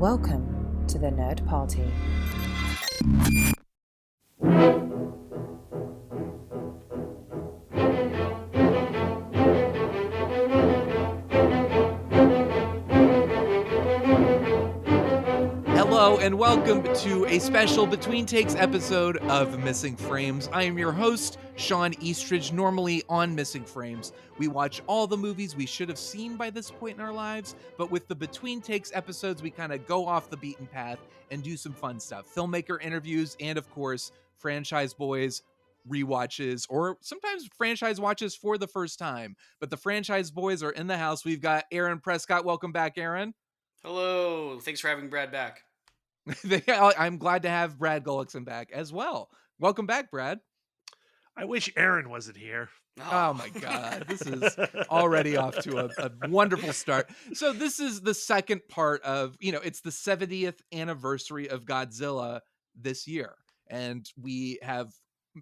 Welcome to the Nerd Party. Hello and welcome to a special Between Takes episode of Missing Frames. I am your host, Shawn Eastridge. Normally on Missing Frames, we watch all the movies we should have seen by this point in our lives, but with the Between Takes episodes, we kind of go off the beaten path and do some fun stuff. Filmmaker interviews and, of course, Franchyze Boiz rewatches, or sometimes franchise watches for the first time. But the Franchyze Boiz are in the house. We've got Aaron Prescott. Welcome back, Aaron. Hello. Thanks for having Brad back. I'm glad to have Brad Gullickson back as well. Welcome back, Brad. I wish Aaron wasn't here. Oh my God, this is already off to a wonderful start. So this is the second part of, it's the 70th anniversary of Godzilla this year. And we have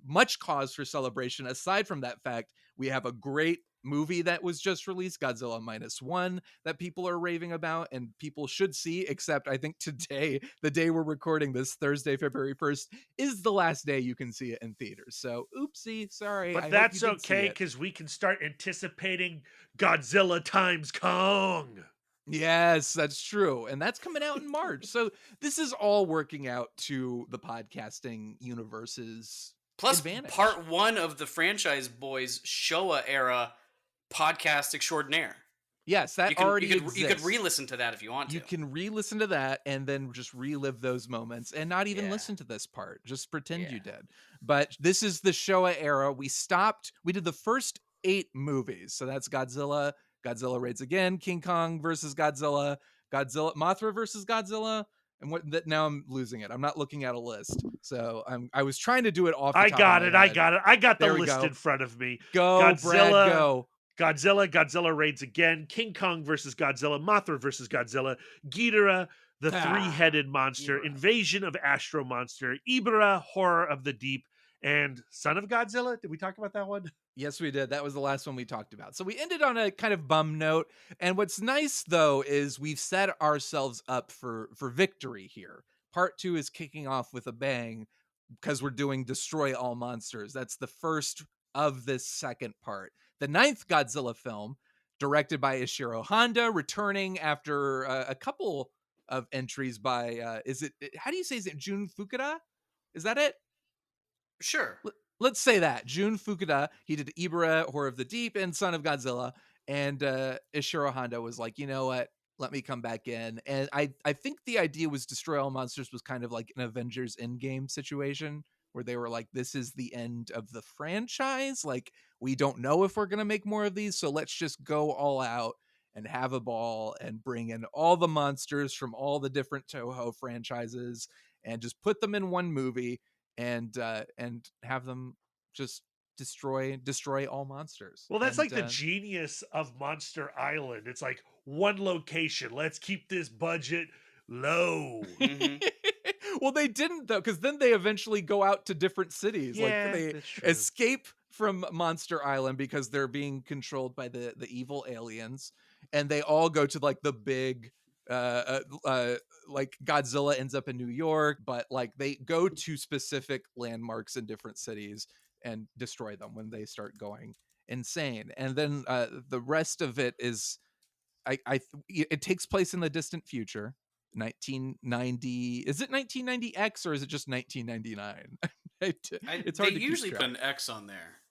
much cause for celebration. Aside from that fact, we have a great movie that was just released, Godzilla -1, that people are raving about and people should see, except I think today, the day we're recording this, Thursday, February 1st, is the last day you can see it in theaters. So oopsie, sorry. But that's okay, because we can start anticipating Godzilla times Kong. Yes, that's true. And that's coming out in March. So this is all working out to the podcasting universe's Plus advantage. Part 1 of the Franchyze Boiz Showa era podcast extraordinaire. Yes, that already exists. You could re-listen to that if you want to. You can re-listen to that and then just relive those moments and not even listen to this part. Just pretend you did. But this is the Showa era. We did the first 8 movies. So that's Godzilla, Godzilla Raids Again, King Kong versus Godzilla, Mothra versus Godzilla. And now I'm losing it. I'm not looking at a list. So I was trying to do it off the top of my head. I got the list in front of me. Go, Brad, go. Godzilla, Godzilla Raids Again, King Kong versus Godzilla, Mothra versus Godzilla, Ghidorah, the three-headed monster, Ghidorah. Invasion of Astro Monster, Ibra, Horror of the Deep, and Son of Godzilla. Did we talk about that one? Yes, we did. That was the last one we talked about. So we ended on a kind of bum note. And what's nice, though, is we've set ourselves up for victory here. Part 2 is kicking off with a bang because we're doing Destroy All Monsters. That's the first of this second part. The 9th Godzilla film, directed by Ishiro Honda, returning after a couple of entries by, how do you say, is it Jun Fukuda? Is that it? Sure. Let's say that. Jun Fukuda, he did Ibra, Horror of the Deep, and Son of Godzilla. And Ishiro Honda was like, you know what? Let me come back in. And I think the idea was Destroy All Monsters was kind of like an Avengers Endgame situation where they were like, this is the end of the franchise. Like, we don't know if we're going to make more of these. So let's just go all out and have a ball and bring in all the monsters from all the different Toho franchises and just put them in one movie and have them just destroy all monsters. Well, that's like the genius of Monster Island. It's like one location. Let's keep this budget low. Mm-hmm. Well, they didn't, though, because then they eventually go out to different cities. Yeah, they escape from Monster Island because they're being controlled by the evil aliens, and they all go to like the big like Godzilla ends up in New York, but like they go to specific landmarks in different cities and destroy them when they start going insane. And then the rest of it is it takes place in the distant future. 1990, is it 1990X or is it just 1999? It's hard they to usually keep put track. an X on there.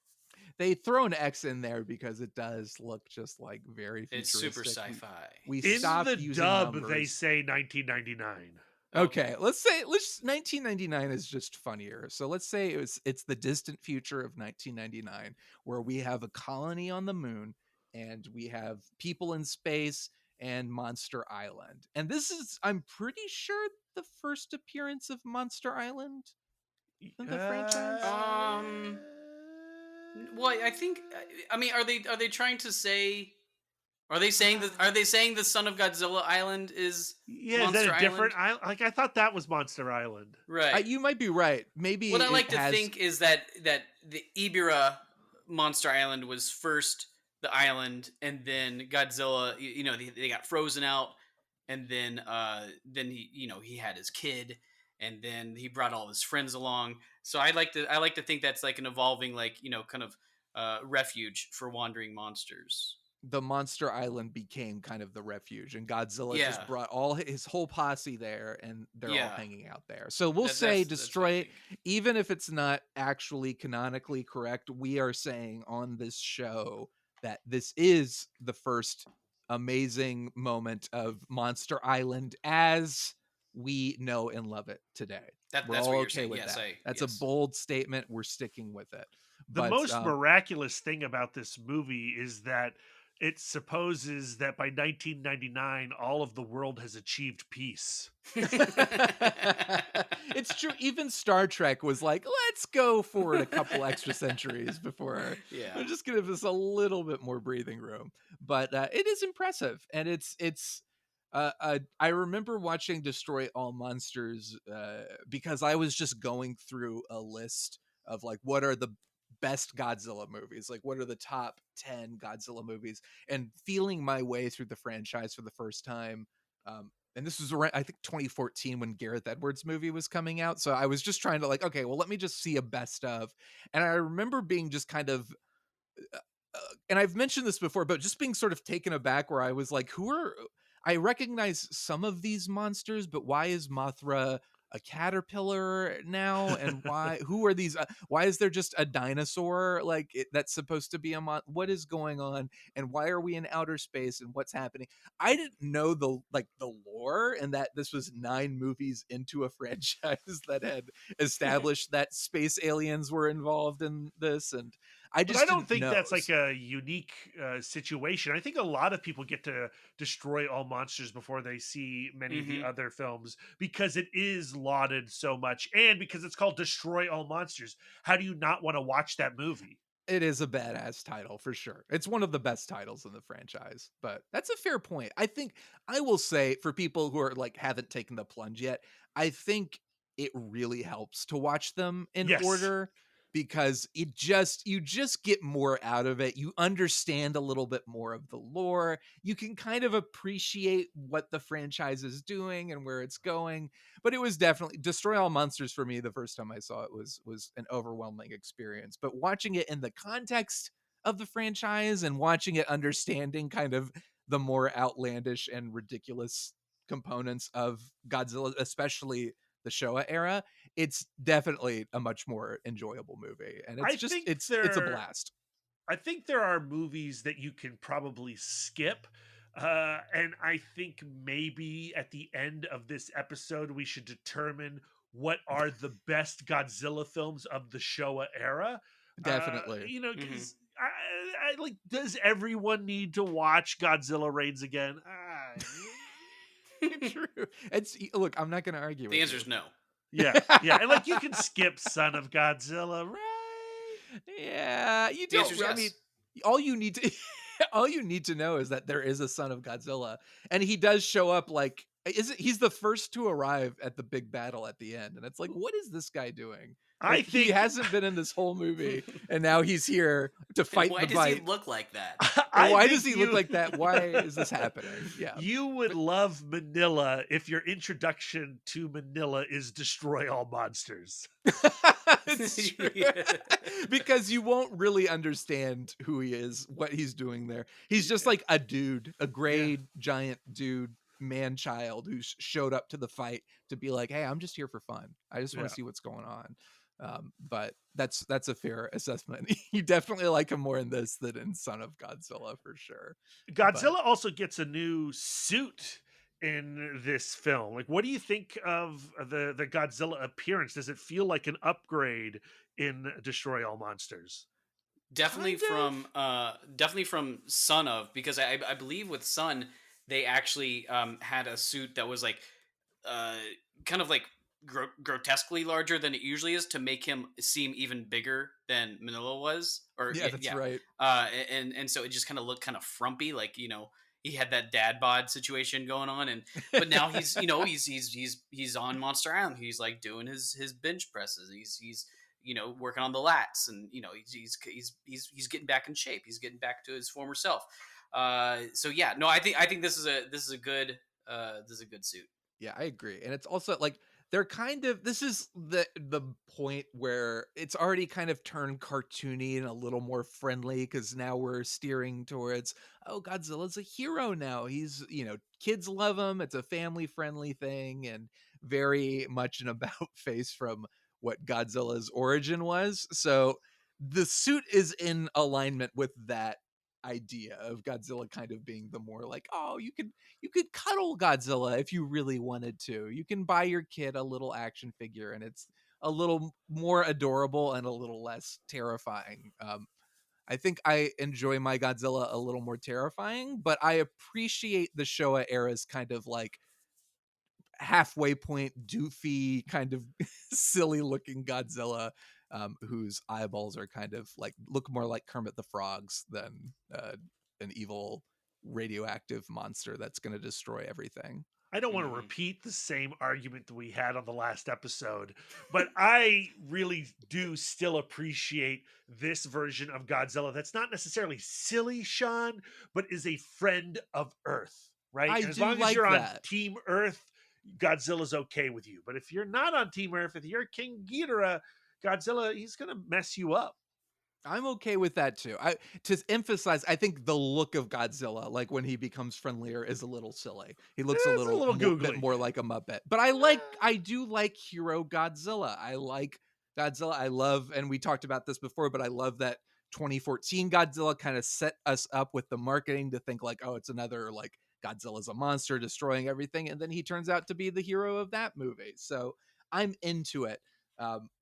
They throw an X in there because it does look just like very futuristic. It's super sci-fi. We In stopped the using dub, numbers. they say 1999. Okay, let's 1999 is just funnier. So let's say it's the distant future of 1999 where we have a colony on the moon and we have people in space and Monster Island. And this is, I'm pretty sure, the first appearance of Monster Island in the franchise. Well, I think. I mean, are they trying to say? Are they saying the Son of Godzilla Island is Monster is that a Island? different island? Like, I thought that was Monster Island. Right. You might be right. Maybe what I like to think is that the Ibira Monster Island was first the island, and then Godzilla. They got frozen out, and then he had his kid, and then he brought all his friends along. So I like to think that's like an evolving, like, kind of refuge for wandering monsters. The Monster Island became kind of the refuge, and Godzilla just Yeah. brought all his whole posse there, and they're all Yeah. hanging out there. So we'll That- say that's what I destroy it, think. even if it's not actually canonically correct. We are saying on this show that this is the first amazing moment of Monster Island as we know and love it today. We're That's all what you're okay saying. with Yes, that. I That's a yes. bold statement. We're sticking with it. The But most miraculous thing about this movie is that it supposes that by 1999 all of the world has achieved peace. It's true. Even Star Trek was like, let's go forward a couple extra centuries before Yeah. we're just give us a little bit more breathing room. But it is impressive, and it's. I remember watching Destroy All Monsters because I was just going through a list of like what are the best Godzilla movies, like what are the top 10 Godzilla movies, and feeling my way through the franchise for the first time. And this was around, I think, 2014 when Gareth Edwards' movie was coming out. So I was just trying to like, okay, well, let me just see a best of. And I remember being just kind of, and I've mentioned this before, but just being sort of taken aback where I was like, I recognize some of these monsters, but why is Mothra a caterpillar now? And who are these? Why is there just a dinosaur that's supposed to be what is going on? And why are we in outer space and what's happening? I didn't know the lore, and that this was 9 movies into a franchise that had established that space aliens were involved in this. And I But just I don't didn't think know. that's like a unique situation. I think a lot of people get to destroy all monsters before they see many of the other films because it is lauded so much, and because it's called Destroy All Monsters. How do you not want to watch that movie? It is a badass title for sure. It's one of the best titles in the franchise, but that's a fair point. I think I will say for people who are like haven't taken the plunge yet, I think it really helps to watch them in Yes. order because you just get more out of it. You understand a little bit more of the lore. You can kind of appreciate what the franchise is doing and where it's going. But it was definitely Destroy All Monsters for me. The first time I saw it was an overwhelming experience. But watching it in the context of the franchise and watching it understanding kind of the more outlandish and ridiculous components of Godzilla, especially the Showa era, it's definitely a much more enjoyable movie. And it's I just think it's a blast. I think there are movies that you can probably skip. And I think maybe at the end of this episode, we should determine what are the best Godzilla films of the Showa era. Definitely. Because I like, does everyone need to watch Godzilla Reigns again? True. Look, I'm not going to argue with The you. answer is no. Yeah. And like, you can skip Son of Godzilla, right? Yeah, you The don't. answer is I yes. mean, all you need to all you need to know is that there is a Son of Godzilla, and he does show up. Like, he's the first to arrive at the big battle at the end, and it's like, what is this guy doing? I Like, think he hasn't been in this whole movie, and now he's here to fight Why the does fight. he look like that? And why think does he look like that? Why is this happening? Yeah. You would love Manila if your introduction to Manila is Destroy All Monsters. It's true. Yeah. Because you won't really understand who he is, what he's doing there. He's just like a dude, a gray giant dude, man child who showed up to the fight to be like, hey, I'm just here for fun. I just want to see what's going on. But that's a fair assessment. You definitely like him more in this than in Son of Godzilla for sure. Godzilla also gets a new suit in this film. Like, what do you think of the Godzilla appearance? Does it feel like an upgrade in Destroy All Monsters? Definitely from Son of, because I believe with Son they actually had a suit that was like kind of like grotesquely larger than it usually is to make him seem even bigger than Manila was. Or that's right. And so it just kind of looked kind of frumpy, like he had that dad bod situation going on, but now he's he's on Monster Island. He's like doing his bench presses. He's working on the lats, and he's getting back in shape. He's getting back to his former self. So yeah, no, I think this is a good good suit. Yeah, I agree. And it's also like they're kind of this is the point where it's already kind of turned cartoony and a little more friendly because now we're steering towards, oh, Godzilla's a hero now. He's, kids love him. It's a family friendly thing and very much an about face from what Godzilla's origin was. So the suit is in alignment with that idea of Godzilla kind of being the more like, oh, you could cuddle Godzilla if you really wanted to. You can buy your kid a little action figure and it's a little more adorable and a little less terrifying. I think I enjoy my Godzilla a little more terrifying, but I appreciate the Showa era's kind of like halfway point doofy kind of silly looking Godzilla, whose eyeballs are kind of like look more like Kermit the Frog's than an evil radioactive monster that's going to destroy everything. I don't want to repeat the same argument that we had on the last episode, but I really do still appreciate this version of Godzilla that's not necessarily silly, Sean, but is a friend of Earth, right? I And as do long as like you're that. on Team Earth, Godzilla's okay with you. But if you're not on Team Earth, if you're King Ghidorah, Godzilla, he's going to mess you up. I'm okay with that too. To emphasize, I think the look of Godzilla, like when he becomes friendlier, is a little silly. He looks a It's a little bit googly. more like a Muppet. But I do like hero Godzilla. I like Godzilla. I love, and we talked about this before, but I love that 2014 Godzilla kind of set us up with the marketing to think like, oh, it's another like Godzilla's a monster destroying everything, and then he turns out to be the hero of that movie. So I'm into it.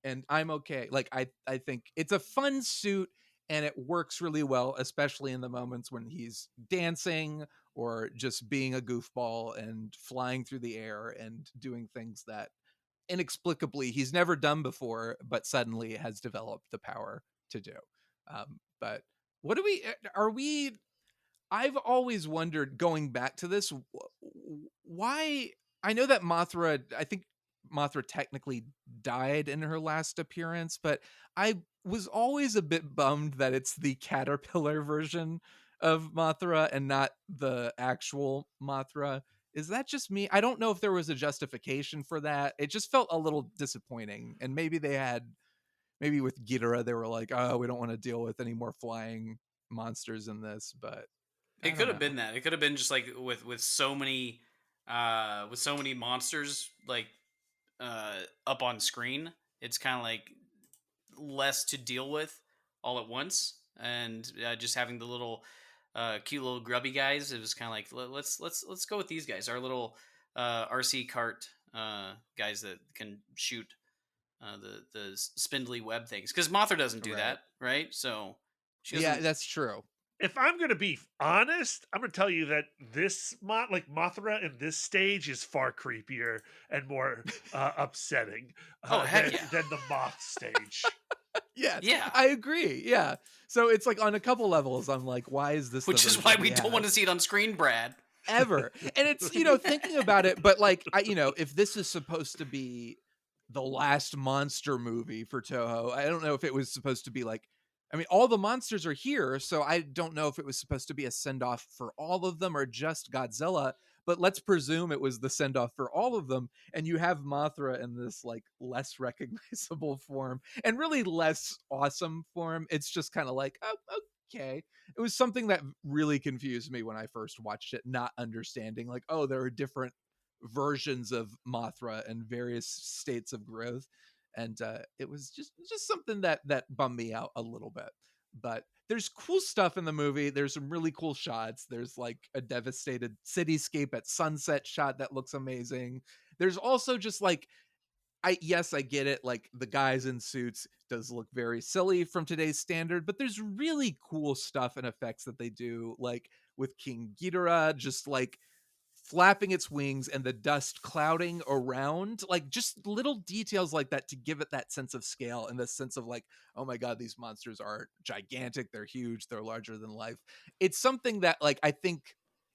And I'm okay. Like I think it's a fun suit and it works really well, especially in the moments when he's dancing or just being a goofball and flying through the air and doing things that inexplicably he's never done before, but suddenly has developed the power to do. But what do are we? I've always wondered, going back to this, why. I know that Mothra, I think Mothra technically died in her last appearance, but I was always a bit bummed that it's the caterpillar version of Mothra and not the actual Mothra. Is that just me? I don't know if there was a justification for that. It just felt a little disappointing. And maybe maybe with Ghidorah, they were like, oh, we don't want to deal with any more flying monsters in this, but it could have been that. It could have been just like with so many monsters like up on screen. It's kind of like less to deal with all at once, and just having the little cute little grubby guys. It was kind of like let's go with these guys. Our little RC cart guys that can shoot the spindly web things, because Mothra doesn't do that, right? So yeah, that's true. If I'm going to be honest, I'm going to tell you that this Mothra in this stage is far creepier and more upsetting than the Moth stage. Yeah, I agree. Yeah, so it's like on a couple levels, I'm like, why is this? Which is why we don't want to see it on screen, Brad. Ever. And it's thinking about it, but like if this is supposed to be the last monster movie for Toho, I don't know if it was supposed to be like. I mean, all the monsters are here, so I don't know if it was supposed to be a send-off for all of them or just Godzilla, but let's presume it was the send-off for all of them, and you have Mothra in this, like, less recognizable form, and really less awesome form. It's just kind of like, oh, okay. It was something that really confused me when I first watched it, not understanding, like, oh, there are different versions of Mothra and various states of growth. And it was just something that bummed me out a little bit. But there's cool stuff in the movie. There's some really cool shots. There's like a devastated cityscape at sunset shot that looks amazing. There's also just like, I get it. Like the guys in suits does look very silly from today's standard, but there's really cool stuff and effects that they do. Like with King Ghidorah, just like flapping its wings and the dust clouding around, like just little details like that to give it that sense of scale and the sense of like, oh my god, these monsters are gigantic, they're huge, they're larger than life. It's something that like I think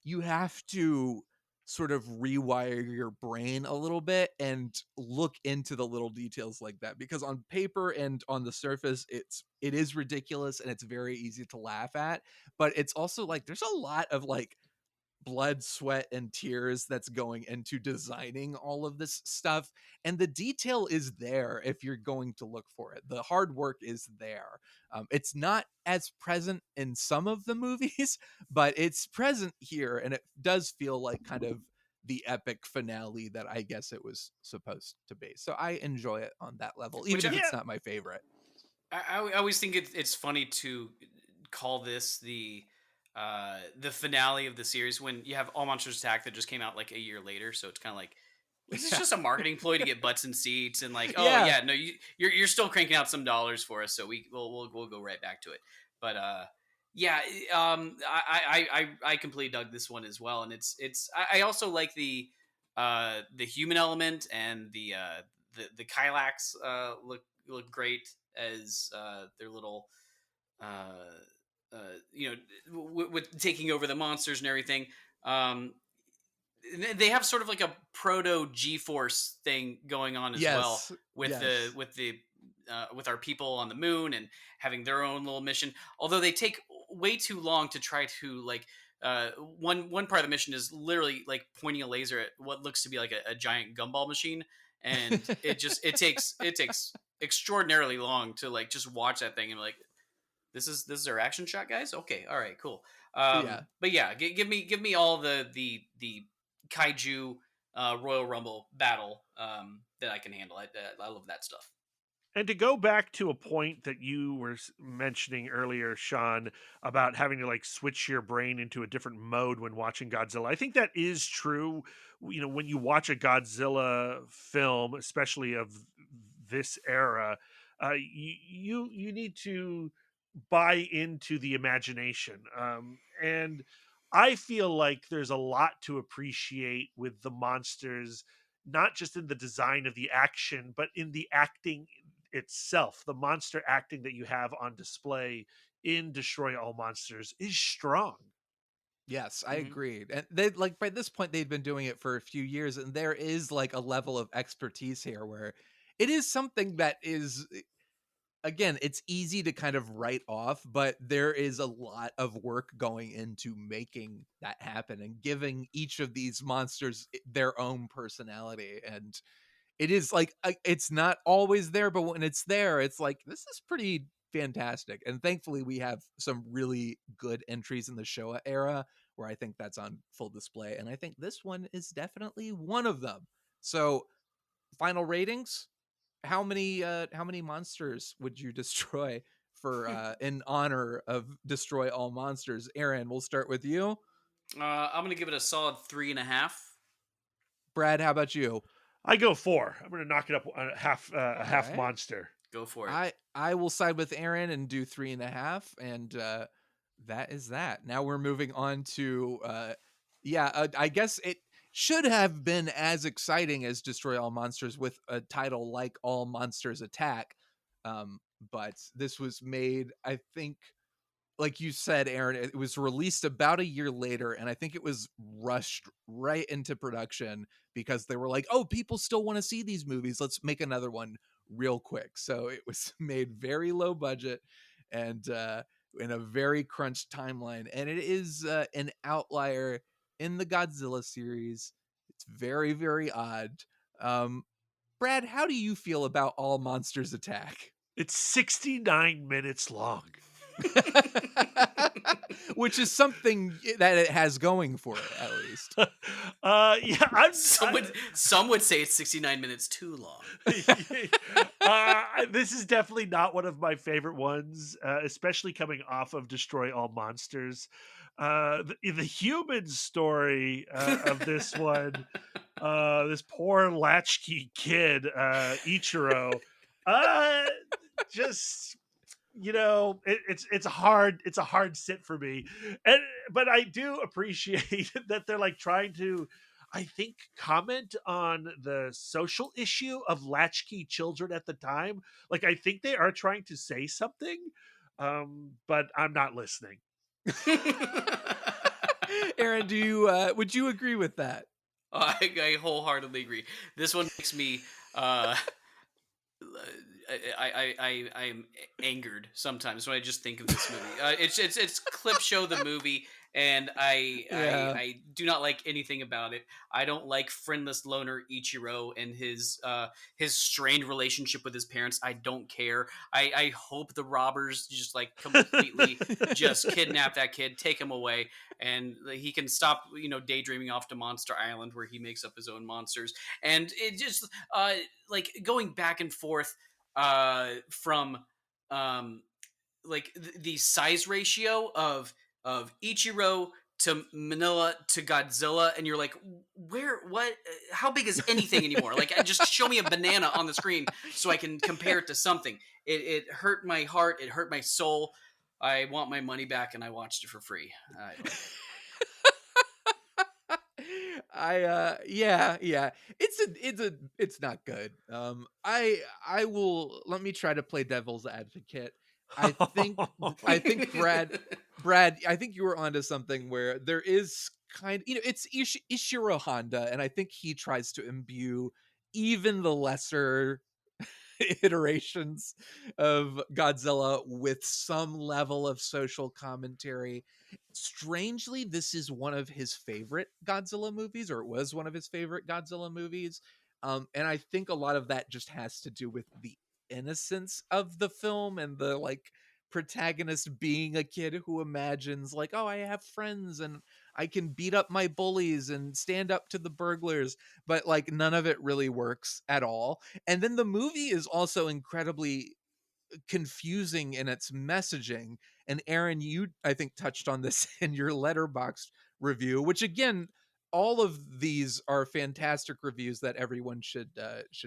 you have to sort of rewire your brain a little bit and look into the little details like that, because on paper and on the surface it is ridiculous and it's very easy to laugh at, but it's also like there's a lot of like blood, sweat, and tears that's going into designing all of this stuff. And the detail is there if you're going to look for it. The hard work is there. It's not as present in some of the movies, but it's present here. And it does feel like kind of the epic finale that I guess it was supposed to be. So I enjoy it on that level, even if it's not my favorite. I always think it's funny to call this the finale of the series when you have All Monsters Attack that just came out like a year later. So it's kind of like, is this just a marketing ploy to get butts in seats and like, oh yeah, no, you're still cranking out some dollars for us, so we'll go right back to it. But yeah, I completely dug this one as well, and I also like the human element and the Kylax look great as their little with taking over the monsters and everything. They have sort of like a proto G-Force thing going on as well with with our people on the moon and having their own little mission. Although they take way too long to try to like one part of the mission is literally like pointing a laser at what looks to be like a giant gumball machine, and it takes extraordinarily long to like just watch that thing and be like, this is our action shot, guys. Okay, all right, cool. But yeah, give me all the kaiju Royal Rumble battle that I can handle. I love that stuff. And to go back to a point that you were mentioning earlier, Shawn, about having to like switch your brain into a different mode when watching Godzilla, I think that is true. You know, when you watch a Godzilla film, especially of this era, you need to buy into the imagination. And I feel like there's a lot to appreciate with the monsters, not just in the design of the action, but in the acting itself. The monster acting that you have on display in Destroy All Monsters is strong. Yes, I agreed. And they like by this point they'd been doing it for a few years, and there is like a level of expertise here where it is something that is, again, it's easy to kind of write off, but there is a lot of work going into making that happen and giving each of these monsters their own personality. And it is like, it's not always there, but when it's there, it's like, this is pretty fantastic. And thankfully we have some really good entries in the Showa era where I think that's on full display. And I think this one is definitely one of them. So final ratings. How many monsters would you destroy for in honor of Destroy All Monsters? Aaron, we'll start with you. I'm gonna give it a solid 3.5. Brad, how about you? I go 4. I'm gonna knock it up a half monster. Go for it. I will side with Aaron and do 3.5, and that is that. Now we're moving on to I guess it should have been as exciting as Destroy All Monsters with a title like All Monsters Attack. But this was made, I think, like you said, Aaron, it was released about a year later, and I think it was rushed right into production because they were like, oh, people still want to see these movies. Let's make another one real quick. So it was made very low budget and in a very crunched timeline. And it is an outlier in the Godzilla series. It's very, very odd. Brad, how do you feel about All Monsters Attack? It's 69 minutes long. Which is something that it has going for it, at least. Some would say it's 69 minutes too long. This is definitely not one of my favorite ones, especially coming off of Destroy All Monsters. The human story of this one, this poor latchkey kid, Ichiro, just, you know, it's a hard sit for me, but I do appreciate that they're like trying to, I think, comment on the social issue of latchkey children at the time. Like, I think they are trying to say something, but I'm not listening. Aaron, would you agree with that? I wholeheartely agree. This one makes me I am angered sometimes when I just think of this movie. It's clip show the movie and I, I Yeah. I do not like anything about it. I don't like friendless loner Ichiro and his strained relationship with his parents. I don't care. I hope the robbers just like completely just kidnap that kid, take him away, and he can stop, daydreaming off to Monster Island where he makes up his own monsters. And it just like going back and forth from um like the size ratio of Ichiro to Manila to Godzilla, and you're like, where, what, how big is anything anymore? Like, just show me a banana on the screen so I can compare it to something. It hurt my heart. It hurt my soul. I want my money back, and I watched it for free. I don't like it. Yeah. It's not good. I will let me try to play devil's advocate. I think Brad, I think you were onto something where there is it's Ishiro Honda, and I think he tries to imbue even the lesser iterations of Godzilla with some level of social commentary. Strangely, this is one of his favorite Godzilla movies, or it was one of his favorite Godzilla movies. And I think a lot of that just has to do with the innocence of the film and the like protagonist being a kid who imagines like, oh, I have friends and I can beat up my bullies and stand up to the burglars, but like none of it really works at all. And then the movie is also incredibly confusing in its messaging. And Aaron, you I think touched on this in your Letterboxd review, which again, all of these are fantastic reviews that everyone should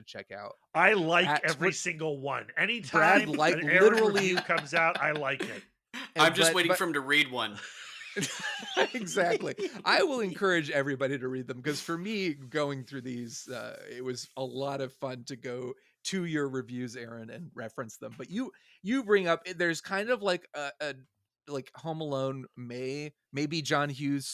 check out. I like At every what single one. Brad Anytime like an Aaron literally review comes out, I like it. I'm just waiting for him to read one. Exactly. I will encourage everybody to read them because for me, going through these, it was a lot of fun to go to your reviews, Aaron, and reference them. But you bring up there's kind of like a like Home Alone maybe John Hughes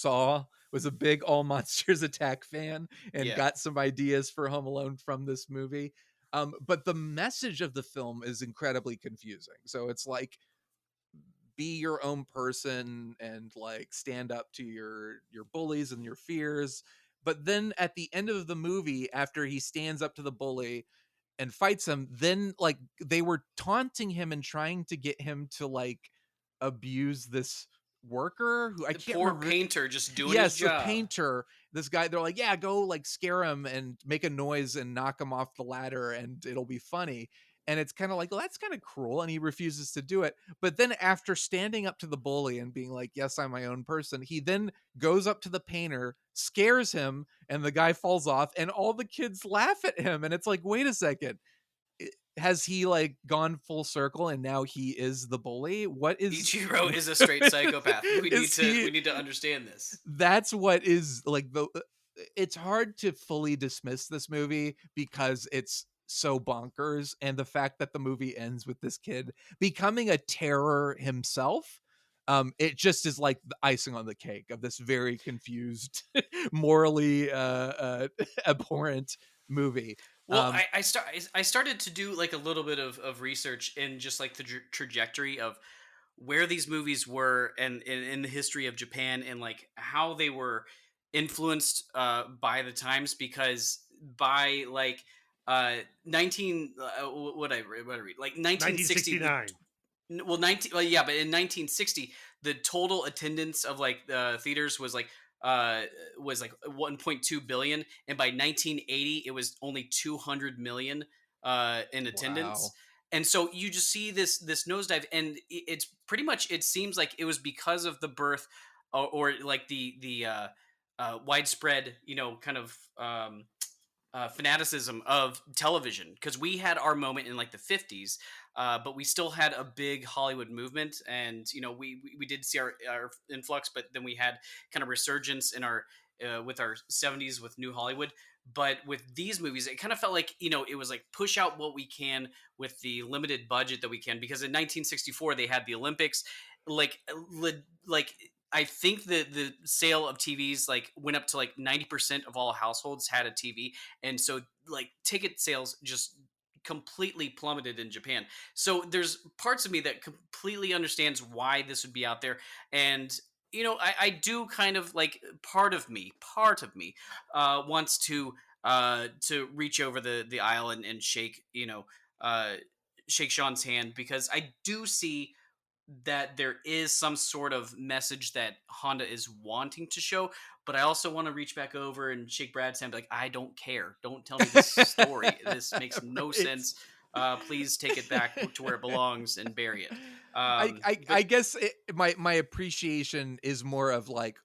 was a big All Monsters Attack fan and Yeah. got some ideas for Home Alone from this movie. But the message of the film is incredibly confusing. So it's like be your own person and like stand up to your bullies and your fears. But then at the end of the movie, after he stands up to the bully and fights him, then like they were taunting him and trying to get him to like abuse this worker who I The can't poor remember. painter just doing his Yes, the job. painter. This guy, they're like, yeah, go like scare him and make a noise and knock him off the ladder and it'll be funny. And it's kind of like, well, that's kind of cruel. And he refuses to do it. But then after standing up to the bully and being like, yes, I'm my own person, he then goes up to the painter, scares him, and the guy falls off, and all the kids laugh at him. And it's like, wait a second. Has he like gone full circle and now he is the bully? What is Ichiro is a straight psychopath. We need to understand this. That's what is like it's hard to fully dismiss this movie because it's so bonkers, and the fact that the movie ends with this kid becoming a terror himself, it just is like the icing on the cake of this very confused morally abhorrent movie. Well, I started to do like a little bit of research in just like the trajectory of where these movies were and in the history of Japan and like how they were influenced by the times, because by like 19 what I read like 1960 1969. well 19 well, yeah, but in 1960 the total attendance of like theaters was like 1.2 billion, and by 1980 it was only 200 million in attendance. Wow. And so you just see this nosedive, and it's pretty much, it seems like it was because of the birth or like the widespread, kind of fanaticism of television, because we had our moment in like the 50s, but we still had a big Hollywood movement, and we did see our influx, but then we had kind of resurgence in our with our 70s with New Hollywood. But with these movies, it kind of felt like it was like push out what we can with the limited budget that we can, because in 1964 they had the Olympics, like I think the sale of TVs like went up to like 90% of all households had a TV, and so like ticket sales just completely plummeted in Japan. So there's parts of me that completely understands why this would be out there, and I do kind of like part of me wants to reach over the aisle and shake shake Shawn's hand, because I do see that there is some sort of message that Honda is wanting to show, but I also want to reach back over and shake Brad's hand, be like, I don't care. Don't tell me this story. This makes no Right. sense. Please take it back to where it belongs and bury it. I guess my appreciation is more of like,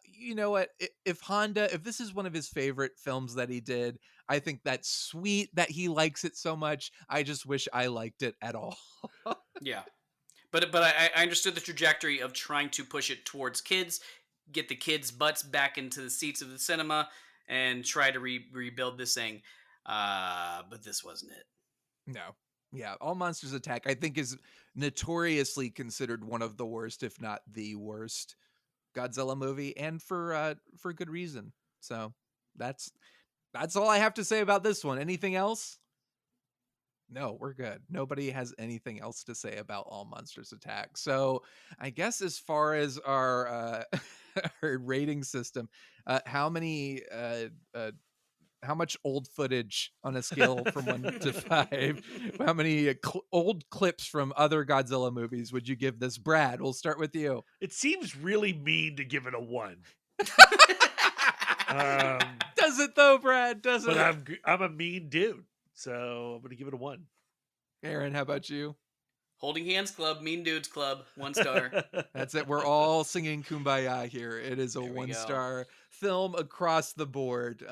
you know what? If this is one of his favorite films that he did, I think that's sweet that he likes it so much. I just wish I liked it at all. Yeah. But I understood the trajectory of trying to push it towards kids, get the kids' butts back into the seats of the cinema, and try to rebuild this thing. But this wasn't it. No. Yeah, All Monsters Attack, I think, is notoriously considered one of the worst, if not the worst, Godzilla movie, and for good reason. So that's all I have to say about this one. Anything else? No, we're good. Nobody has anything else to say about All Monsters Attack. So I guess as far as our our rating system, how much old footage on a scale from 1 to 5? How many old clips from other Godzilla movies would you give this? Brad, we'll start with you. It seems really mean to give it a 1. Does it though, Brad? Does But it? I'm a mean dude, so I'm gonna give it a 1. Aaron, how about you? Holding Hands Club, Mean Dudes Club, 1 star. That's it. We're all singing Kumbaya here. It is a There we go. 1-star film across the board.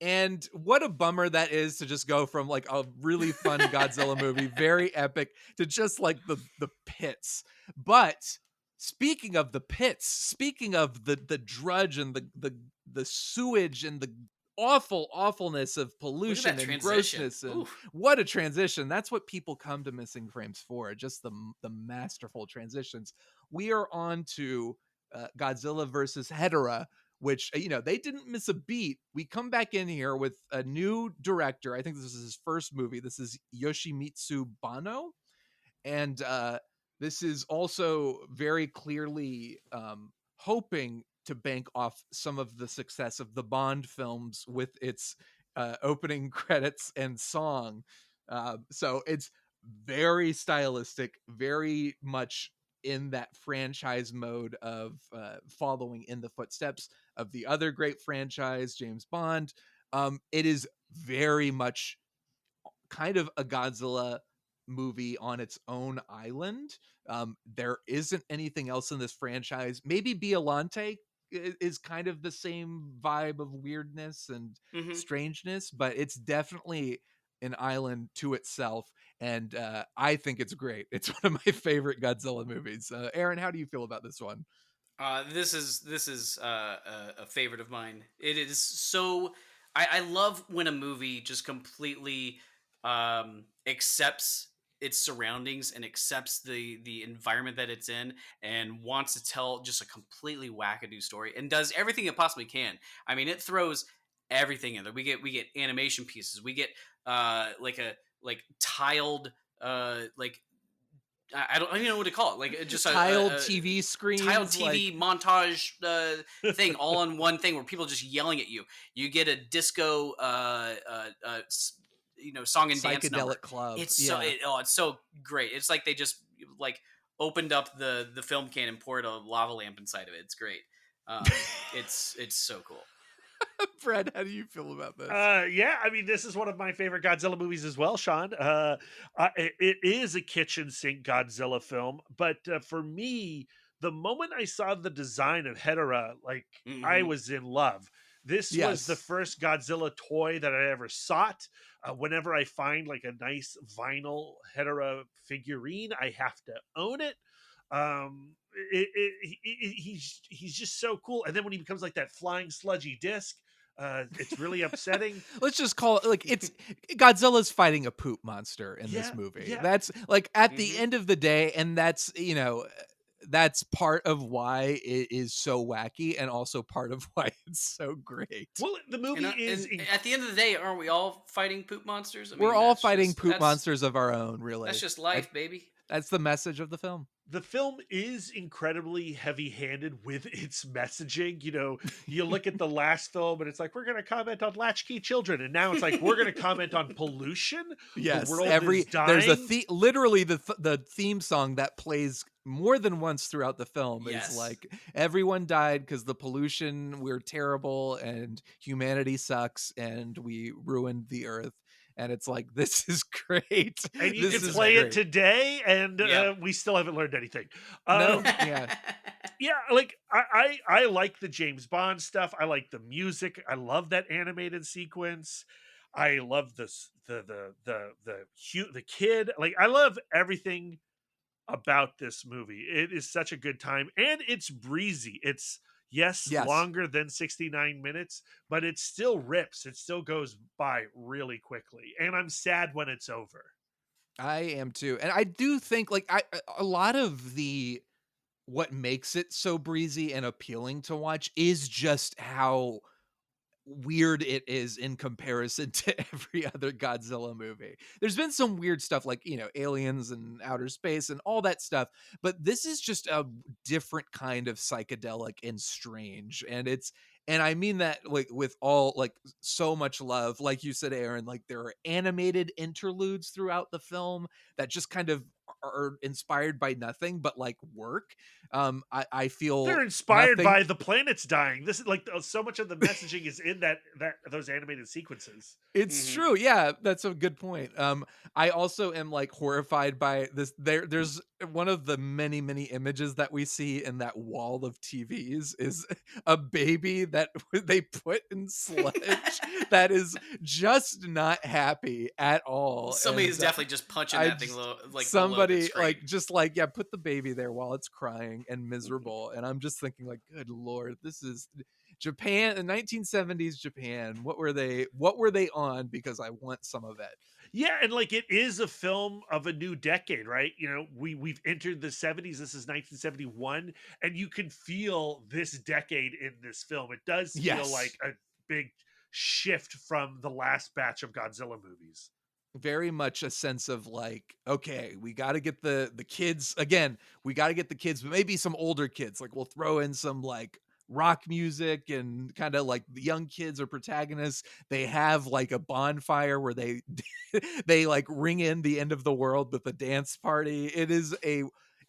And what a bummer that is to just go from like a really fun Godzilla movie, very epic, to just like the pits. But speaking of the pits, speaking of the drudge and the sewage and the awfulness of pollution and transition. grossness, and Oof. what a transition. That's what people come to Missing Frames for, just the masterful transitions. We are on to Godzilla versus Hedorah, which, they didn't miss a beat. We come back in here with a new director. I think this is his first movie. This is Yoshimitsu Banno. And this is also very clearly hoping to bank off some of the success of the Bond films with its opening credits and song. So it's very stylistic, very much in that franchise mode of following in the footsteps of the other great franchise, James Bond. It is very much kind of a Godzilla movie on its own island. There isn't anything else in this franchise. Maybe Biollante is kind of the same vibe of weirdness and strangeness, but it's definitely an island to itself, and I think it's great. It's one of my favorite Godzilla movies. Aaron, how do you feel about this one? This is a favorite of mine. It is so. I love when a movie just completely accepts its surroundings and accepts the environment that it's in, and wants to tell just a completely wackadoo story, and does everything it possibly can. I mean, it throws everything in there. We get animation pieces. We get like tiled like I don't even know what to call it. Like just tiled TV screens, tiled TV montage thing, all in one thing, where people just yelling at you. You get a disco, song and dance number. Psychedelic club. It's it's so great. It's like they just like opened up the film can and poured a lava lamp inside of it. It's great. It's so cool. Fred, how do you feel about this? Yeah, I mean, this is one of my favorite Godzilla movies as well, Shawn. It is a kitchen sink Godzilla film, but for me, the moment I saw the design of Hedorah, like I was in love. This was the first Godzilla toy that I ever sought. Whenever I find like a nice vinyl Hedorah figurine, I have to own it. He's just so cool. And then when he becomes like that flying sludgy disc, it's really upsetting. Let's just call it like it's Godzilla's fighting a poop monster in this movie. Yeah. That's like at the end of the day, and that's that's part of why it is so wacky, and also part of why it's so great. Well, the movie is at the end of the day, aren't we all fighting poop monsters? I mean, we're all fighting poop monsters of our own, really. That's just life, baby. That's the message of the film. The film is incredibly heavy-handed with its messaging. You know, you look at the last film and it's like, we're going to comment on latchkey children, and now it's like, we're going to comment on pollution. Yes, The world is dying. there's a literally the theme song that plays more than once throughout the film is like, everyone died because the pollution, we're terrible, and humanity sucks, and we ruined the earth. And it's like, this is great. And you can play it today, and we still haven't learned anything. No, yeah. Yeah, like I like the James Bond stuff. I like the music. I love that animated sequence. I love this the kid. Like, I love everything about this movie. It is such a good time, and it's breezy. It's yes, longer than 69 minutes, but it still rips. It still goes by really quickly, and I'm sad when it's over. I am too. And I do think, like, a lot of what makes it so breezy and appealing to watch is just how weird it is in comparison to every other Godzilla movie. There's been some weird stuff like, you know, aliens and outer space and all that stuff, but this is just a different kind of psychedelic and strange. And I mean that, like, with all, like, so much love. Like you said, Aaron, like, there are animated interludes throughout the film that just kind of are inspired by nothing but like work. I feel they're inspired by the planets dying. This is like, so much of the messaging is in those animated sequences. It's true. Yeah, that's a good point. I also am like horrified by this. There's one of the many images that we see in that wall of TVs is a baby that they put in sludge that is just not happy at all. Somebody is definitely just punching that thing low, like somebody like just like, yeah, put the baby there while it's crying and miserable. And I'm just thinking, like, good Lord, this is Japan in 1970s Japan. What were they on? Because I want some of it. Yeah, and like, it is a film of a new decade, right? You know, we've entered the 70s. This is 1971, and you can feel this decade in this film. It does feel like a big shift from the last batch of Godzilla movies. Very much a sense of like, okay, we got to get the kids again. We got to get the kids, but maybe some older kids. Like, we'll throw in some like rock music, and kind of like the young kids are protagonists. They have like a bonfire where they they like ring in the end of the world with a dance party. It is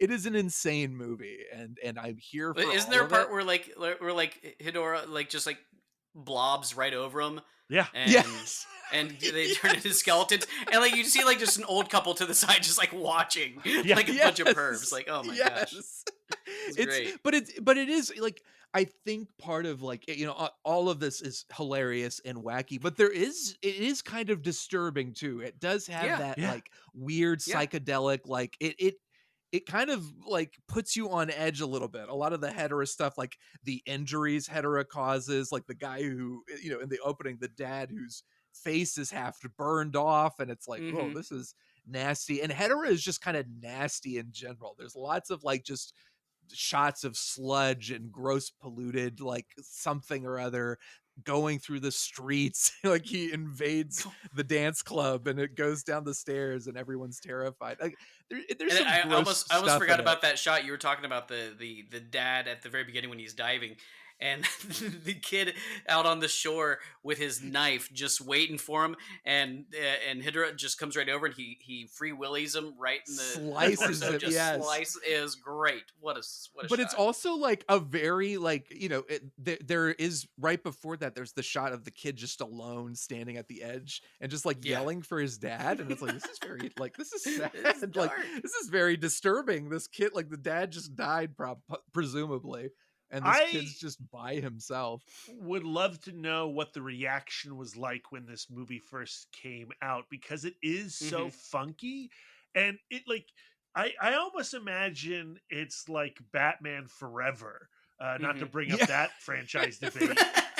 an insane movie, and I'm here for Isn't there a part where Hedorah like just like blobs right over him? Yeah. And they turn into skeletons, and like you see like just an old couple to the side just like watching, like a bunch of pervs. Like, oh my gosh, it's great. But it is like, I think part of like, you know, all of this is hilarious and wacky, but it is kind of disturbing too. It does have that like weird psychedelic, like it kind of like puts you on edge a little bit. A lot of the Hedorah stuff, like the injuries Hedorah causes, like the guy who, you know, in the opening, the dad whose face is half burned off, and it's like, whoa, this is nasty. And Hedorah is just kind of nasty in general. There's lots of like just shots of sludge and gross polluted like something or other going through the streets. Like, he invades the dance club and it goes down the stairs and everyone's terrified. Like, there's some I almost forgot about that that shot you were talking about, the dad at the very beginning when he's diving, and the kid out on the shore with his knife just waiting for him, and Hedorah just comes right over and he free willies him right in the slices torso. it. Yes, slice is great. What a but shot. It's also like a very like, you know, there is right before that there's the shot of the kid just alone standing at the edge and just like yelling for his dad, and it's like, this is very like, this is sad. Like, this is very disturbing. This kid, like, the dad just died presumably, and this kid's just by himself. Would love to know what the reaction was like when this movie first came out, because it is so funky, and it like, I almost imagine it's like Batman Forever, not to bring up that franchise debate,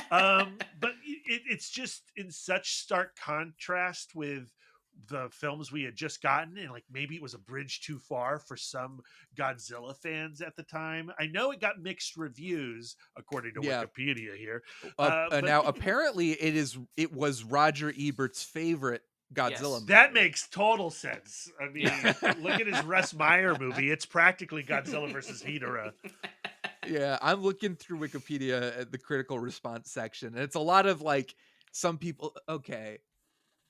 but it's just in such stark contrast with the films we had just gotten, and like, maybe it was a bridge too far for some Godzilla fans at the time. I know it got mixed reviews according to Wikipedia here. Now apparently it was Roger Ebert's favorite Godzilla Yes. That movie. makes total sense. I mean, look at his Russ Meyer movie. It's practically Godzilla versus Hedorah. Yeah, I'm looking through Wikipedia at the critical response section, and it's a lot of like some people. Okay,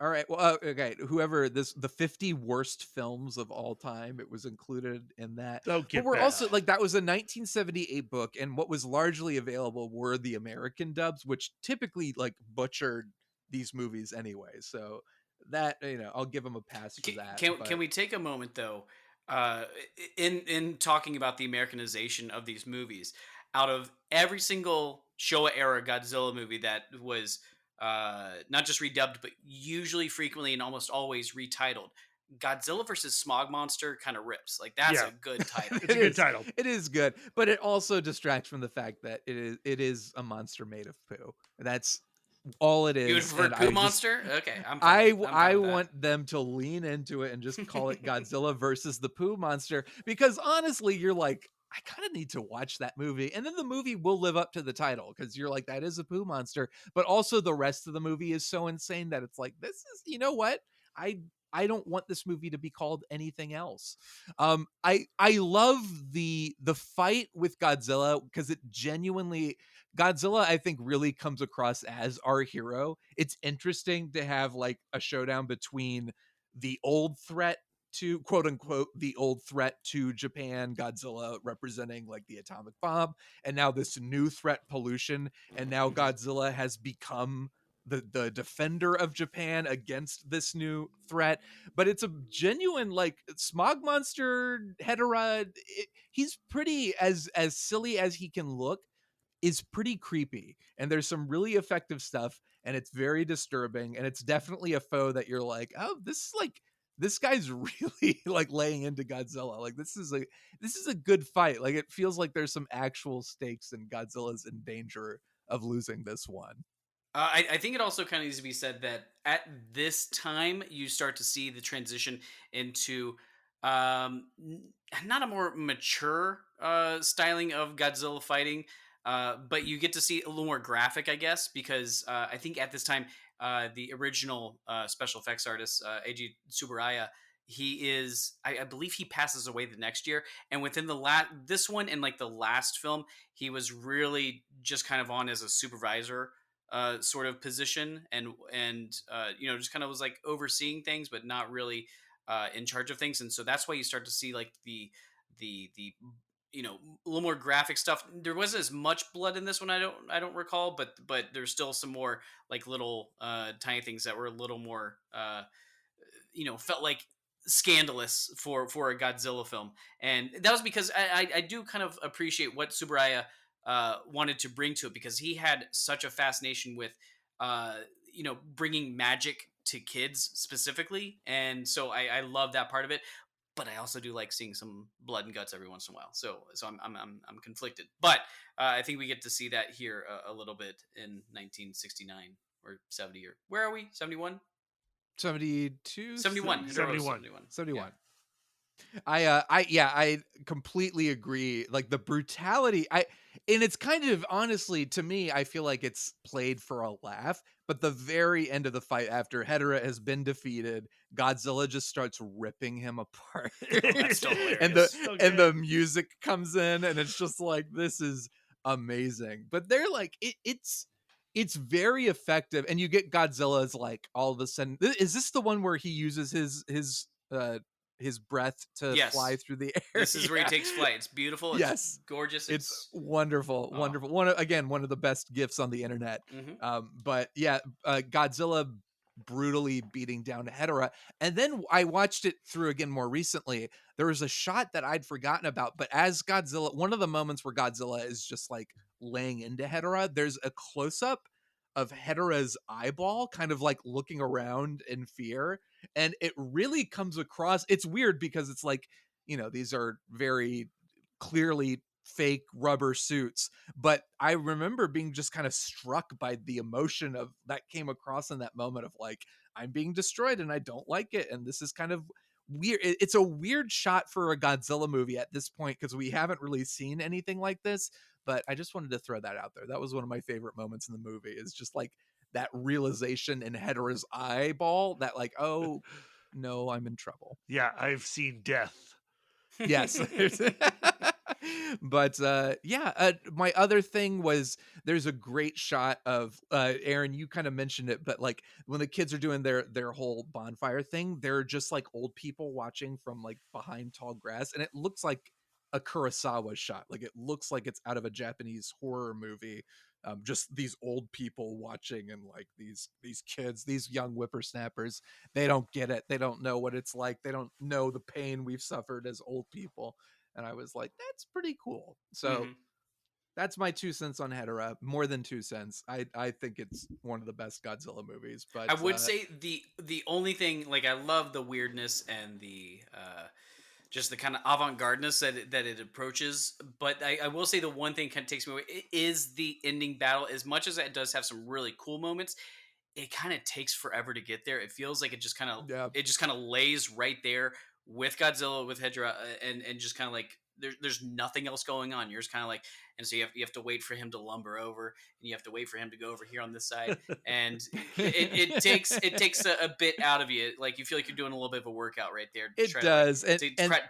all right, well, okay, whoever the 50 worst films of all time, it was included in that. Oh, But get we're back. also like that was a 1978 book, and what was largely available were the American dubs, which typically like butchered these movies anyway. So that I'll give them a pass for that. Can But we take a moment though, uh, in talking about the Americanization of these movies? Out of every single Showa era Godzilla movie that was not just redubbed, but usually, frequently, and almost always retitled, Godzilla versus Smog Monster kind of rips. Like that's Yeah. a good title. It's a good title. It is good, but it also distracts from the fact that it is a monster made of poo. That's all it is. You would prefer and Poo I just- Monster? Okay, I'm I fine. I'm fine I with that. want them to lean into it and just call it Godzilla versus the Pooh Monster, because honestly, you're like, I kind of need to watch that movie, and then the movie will live up to the title because you're like, that is a Pooh Monster, but also the rest of the movie is so insane that it's like, this is, you know what, I don't want this movie to be called anything else. I love the fight with Godzilla because it genuinely, Godzilla, I think, really comes across as our hero. It's interesting to have like a showdown between the old threat to, quote unquote, the old threat to Japan, Godzilla representing like the atomic bomb, and now this new threat, pollution, and now Godzilla has become the defender of Japan against this new threat. But it's a genuine like smog monster Hedorah. He's pretty, as silly as he can look, is pretty creepy, and there's some really effective stuff, and it's very disturbing, and it's definitely a foe that you're like, oh, this guy's really like laying into Godzilla. Like this is a good fight. Like it feels like there's some actual stakes, and Godzilla's in danger of losing this one. I think it also kind of needs to be said that at this time you start to see the transition into not a more mature styling of Godzilla fighting, but you get to see a little more graphic, I guess, because I think at this time the original special effects artist Eiji Tsuburaya, I believe he passes away the next year, and within this one and like the last film, he was really just kind of on as a supervisor sort of position, and just kind of was like overseeing things but not really in charge of things. And so that's why you start to see like the a little more graphic stuff. There wasn't as much blood in this one, I don't recall, but there's still some more like little tiny things that were a little more felt like scandalous for a Godzilla film. And that was because I do kind of appreciate what Tsuburaya wanted to bring to it, because he had such a fascination with bringing magic to kids specifically, and so I love that part of it. But I also do like seeing some blood and guts every once in a while. So I'm conflicted. But I think we get to see that here a little bit in 1969 or 70, or where are we? 71? 72, 71. 71. 71. I completely agree. Like the brutality, and it's kind of, honestly, to me, I feel like it's played for a laugh, but the very end of the fight, after Hedorah has been defeated, Godzilla just starts ripping him apart. That's still hilarious. and the music comes in, and it's just like, this is amazing. But they're like, it's very effective, and you get Godzilla's like all of a sudden. Is this the one where he uses his breath to Yes. fly through the air? This is where he takes flight. It's beautiful. It's Yes. gorgeous. It's wonderful. Oh. Wonderful. One of the best gifts on the internet. Mhm. But yeah, Godzilla brutally beating down Hedorah. And then I watched it through again more recently. There was a shot that I'd forgotten about, but as Godzilla, one of the moments where Godzilla is just like laying into Hedorah, there's a close-up of Hedorah's eyeball kind of like looking around in fear, and it really comes across. It's weird because it's like, these are very clearly fake rubber suits, but I remember being just kind of struck by the emotion of that came across in that moment of like, I'm being destroyed and I don't like it, and this is kind of weird. It's a weird shot for a Godzilla movie at this point because we haven't really seen anything like this, but I just wanted to throw that out there. That was one of my favorite moments in the movie, is just like that realization in Hedorah's eyeball that like, oh no, I'm in trouble. Yeah, I've seen death. Yes. But my other thing was there's a great shot of Aaron, you kind of mentioned it, but like when the kids are doing their whole bonfire thing, they're just like old people watching from like behind tall grass, and it looks like a Kurosawa shot. Like it looks like it's out of a Japanese horror movie. Just these old people watching, and like these kids, these young whippersnappers, they don't get it. They don't know what it's like. They don't know the pain we've suffered as old people. And I was like, that's pretty cool. So that's my 2 cents on Hedorah. More than 2 cents. I think it's one of the best Godzilla movies. But I would say the only thing, like, I love the weirdness and the just the kind of avant-gardeness that it approaches. But I will say the one thing kind of takes me away is the ending battle. As much as it does have some really cool moments, it kind of takes forever to get there. It feels like it just kind of lays right there with Godzilla, with Hedorah, and just kind of like there's nothing else going on. You're just kind of like, and so you have to wait for him to lumber over, and you have to wait for him to go over here on this side, and it takes a bit out of you. Like you feel like you're doing a little bit of a workout right there. It does,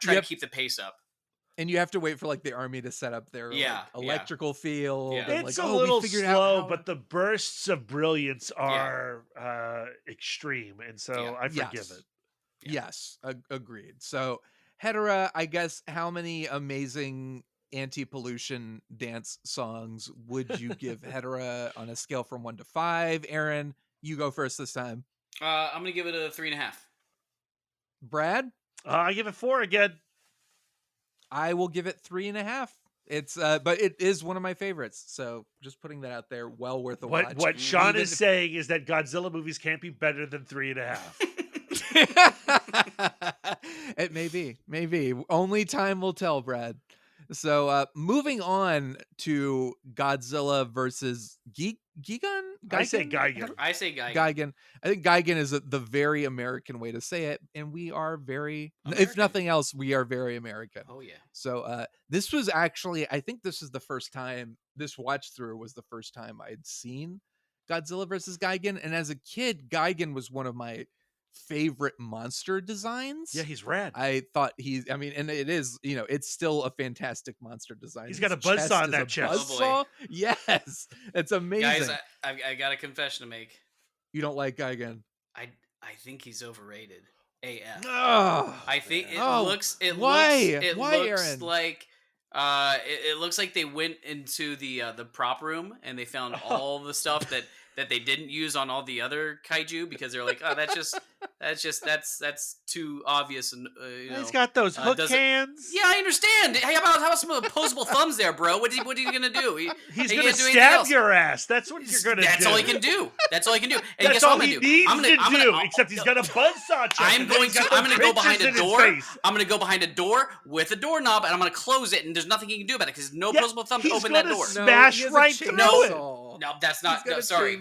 try to keep the pace up. And you have to wait for like the army to set up their electrical field. Yeah. And, It's like, a little slow, but the bursts of brilliance are extreme, and so I forgive it. Yes, agreed. So Hedorah, I guess, how many amazing anti-pollution dance songs would you give Hedorah on a scale from 1 to 5? Aaron, you go first this time. I'm gonna give it a 3.5. Brad, I give it 4 again. I will give it 3.5. It's but it is one of my favorites. So just putting that out there, well worth a watch. What Shawn is saying is that Godzilla movies can't be better than 3.5. It maybe only time will tell, Brad. So moving on to Godzilla versus Gigan. I say Gigan. I say Gigan. Gigan. I think Gigan is the very American way to say it, and we are very, if nothing else, we are very American. Oh yeah. So this was actually, I think this is the first time, this watch through was the first time I'd seen Godzilla versus Gigan, and as a kid, Gigan was one of my favorite monster designs. Yeah, he's rad. I thought and it is, it's still a fantastic monster design. He's got a buzzsaw on that chest. Buzzsaw? Yes, it's amazing. Guys, I got a confession to make. You don't like Gigan? I think he's overrated. AF. Oh, I think it oh, looks. Why, looks Aaron? like. It looks like they went into the prop room and they found all the stuff that they didn't use on all the other kaiju because they're like, oh, that's too obvious. And he's got those hook hands. Yeah, I understand. How about some opposable thumbs there, bro? What are you gonna do? He's gonna stab your ass. That's what you're gonna do. That's all he can do. That's all he can do. And that's guess all what he needs to do. Except he's got a buzzsaw chest. I'm gonna go behind a door. I'm gonna go behind a door with a doorknob, and I'm gonna close it. And there's nothing he can do about it because there's no opposable thumb to open that door. Smash right through it. No, that's not. No, sorry.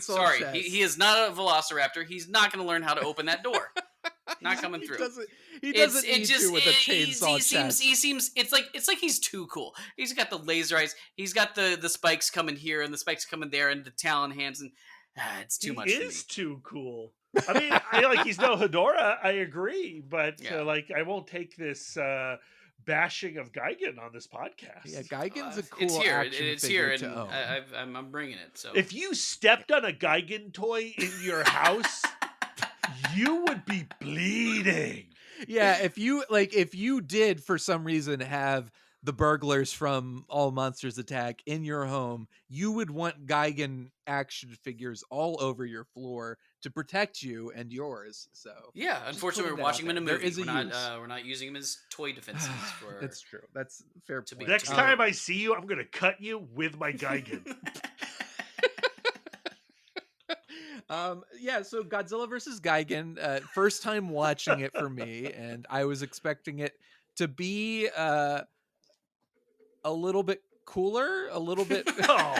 He is not a velociraptor. He's not going to learn how to open that door. Not coming through. He doesn't need to with a chainsaw chest. He seems. It's like he's too cool. He's got the laser eyes. He's got the spikes coming here and the spikes coming there and the talon hands and it's too much. He is too cool. I mean, he's no Hedorah. I agree, but I won't take this. Bashing of Gigan on this podcast. Yeah, Gigan's a cool action it's figure here. to own. I'm bringing it. So if you stepped on a Gigan toy in your house, you would be bleeding. Yeah, if you did for some reason have the burglars from All Monsters Attack in your home, you would want Gigan action figures all over your floor to protect you and yours. So yeah, unfortunately, we're watching him in a movie. We're not using him as toy defenses. That's true. That's fair to be. Next time I see you, I'm gonna cut you with my Gigan. So Godzilla versus Gigan, first time watching it for me, and I was expecting it to be a little bit cooler, a little bit. Oh.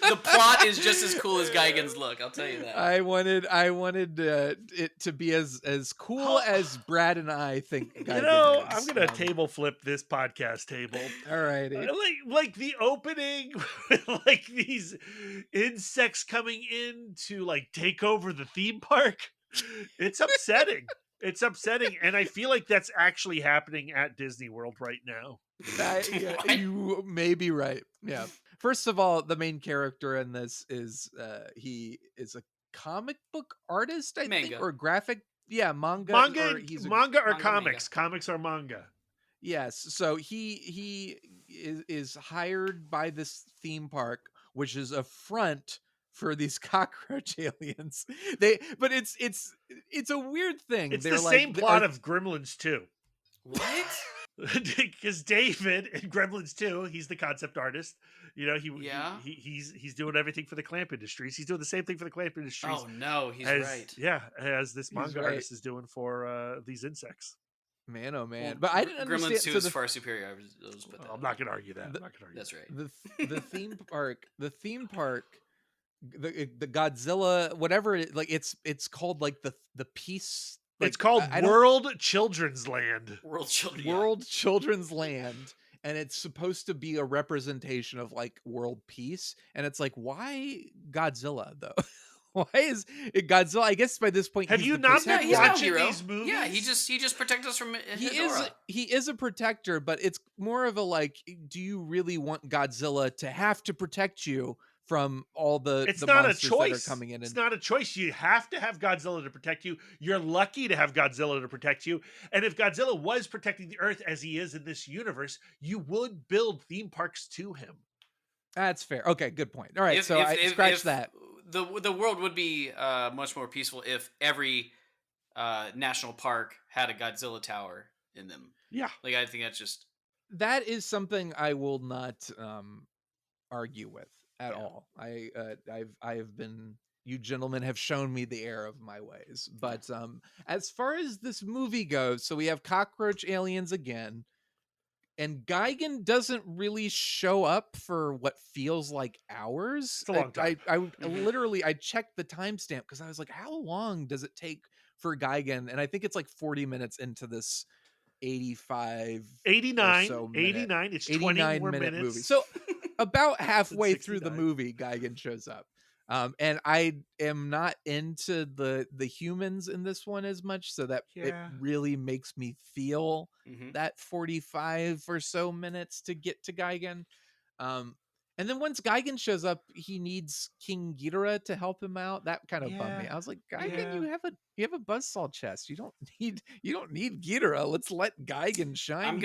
The plot is just as cool as Gigan's look. I'll tell you that. I wanted it to be as cool as Brad and I think. Gigan is. I'm gonna table flip this podcast table. All righty. Like the opening, with like these insects coming in to like take over the theme park. It's upsetting. It's upsetting, and I feel like that's actually happening at Disney World right now. You may be right. Yeah. First of all, the main character in this is he is a comic book artist, I think, or graphic. Yeah, manga. Manga or he's manga or manga, comics. manga. Comics or manga. Yes. So he is hired by this theme park, which is a front for these cockroach aliens. But it's a weird thing. It's They're the like, same plot of Gremlins 2. What? Because David in Gremlins 2, he's the concept artist. You know, he's doing everything for the clamp industries. He's doing the same thing for the clamp industries. Oh no, he's right. Yeah, as this manga right. artist is doing for these insects. Man, oh man! Well, but I didn't Gremlins understand. 2 is far superior. I'll just put that I'm not going to argue that. That's right. The theme park, the Godzilla, whatever it's called, like the piece. Like, it's called World Children's Land. World Children's Land, and it's supposed to be a representation of like world peace. And it's like, why Godzilla though? Why is it Godzilla? I guess by this point, have you not been watching these movies? Yeah, he just protects us from Hedorah. He is a protector, but it's more of a like, do you really want Godzilla to have to protect you from all the it's the not monsters a choice that are coming in? It's not a choice. You have to have Godzilla to protect you. You're lucky to have Godzilla to protect you. And if Godzilla was protecting the Earth as he is in this universe, you would build theme parks to him. That's fair. Okay, good point. All right, I scratch that. The world would be much more peaceful if every national park had a Godzilla tower in them. Yeah, like I think that is something I will not argue with at all. I have been, you gentlemen have shown me the error of my ways. But as far as this movie goes, so we have cockroach aliens again. And Gigan doesn't really show up for what feels like hours. It's a long time. I literally, I checked the timestamp because I was like, how long does it take for Gigan? And I think it's like 40 minutes into this 89. It's 20 more minute minutes. movie. So about halfway through the movie, Gigan shows up. And I am not into the humans in this one as much, so that it really makes me feel that 45 or so minutes to get to Gigan. And then once Gigan shows up, he needs King Ghidorah to help him out. That kind of bummed me. I was like, Gigan, you have a buzzsaw chest. You don't need Ghidorah. Let's let Gigan shine.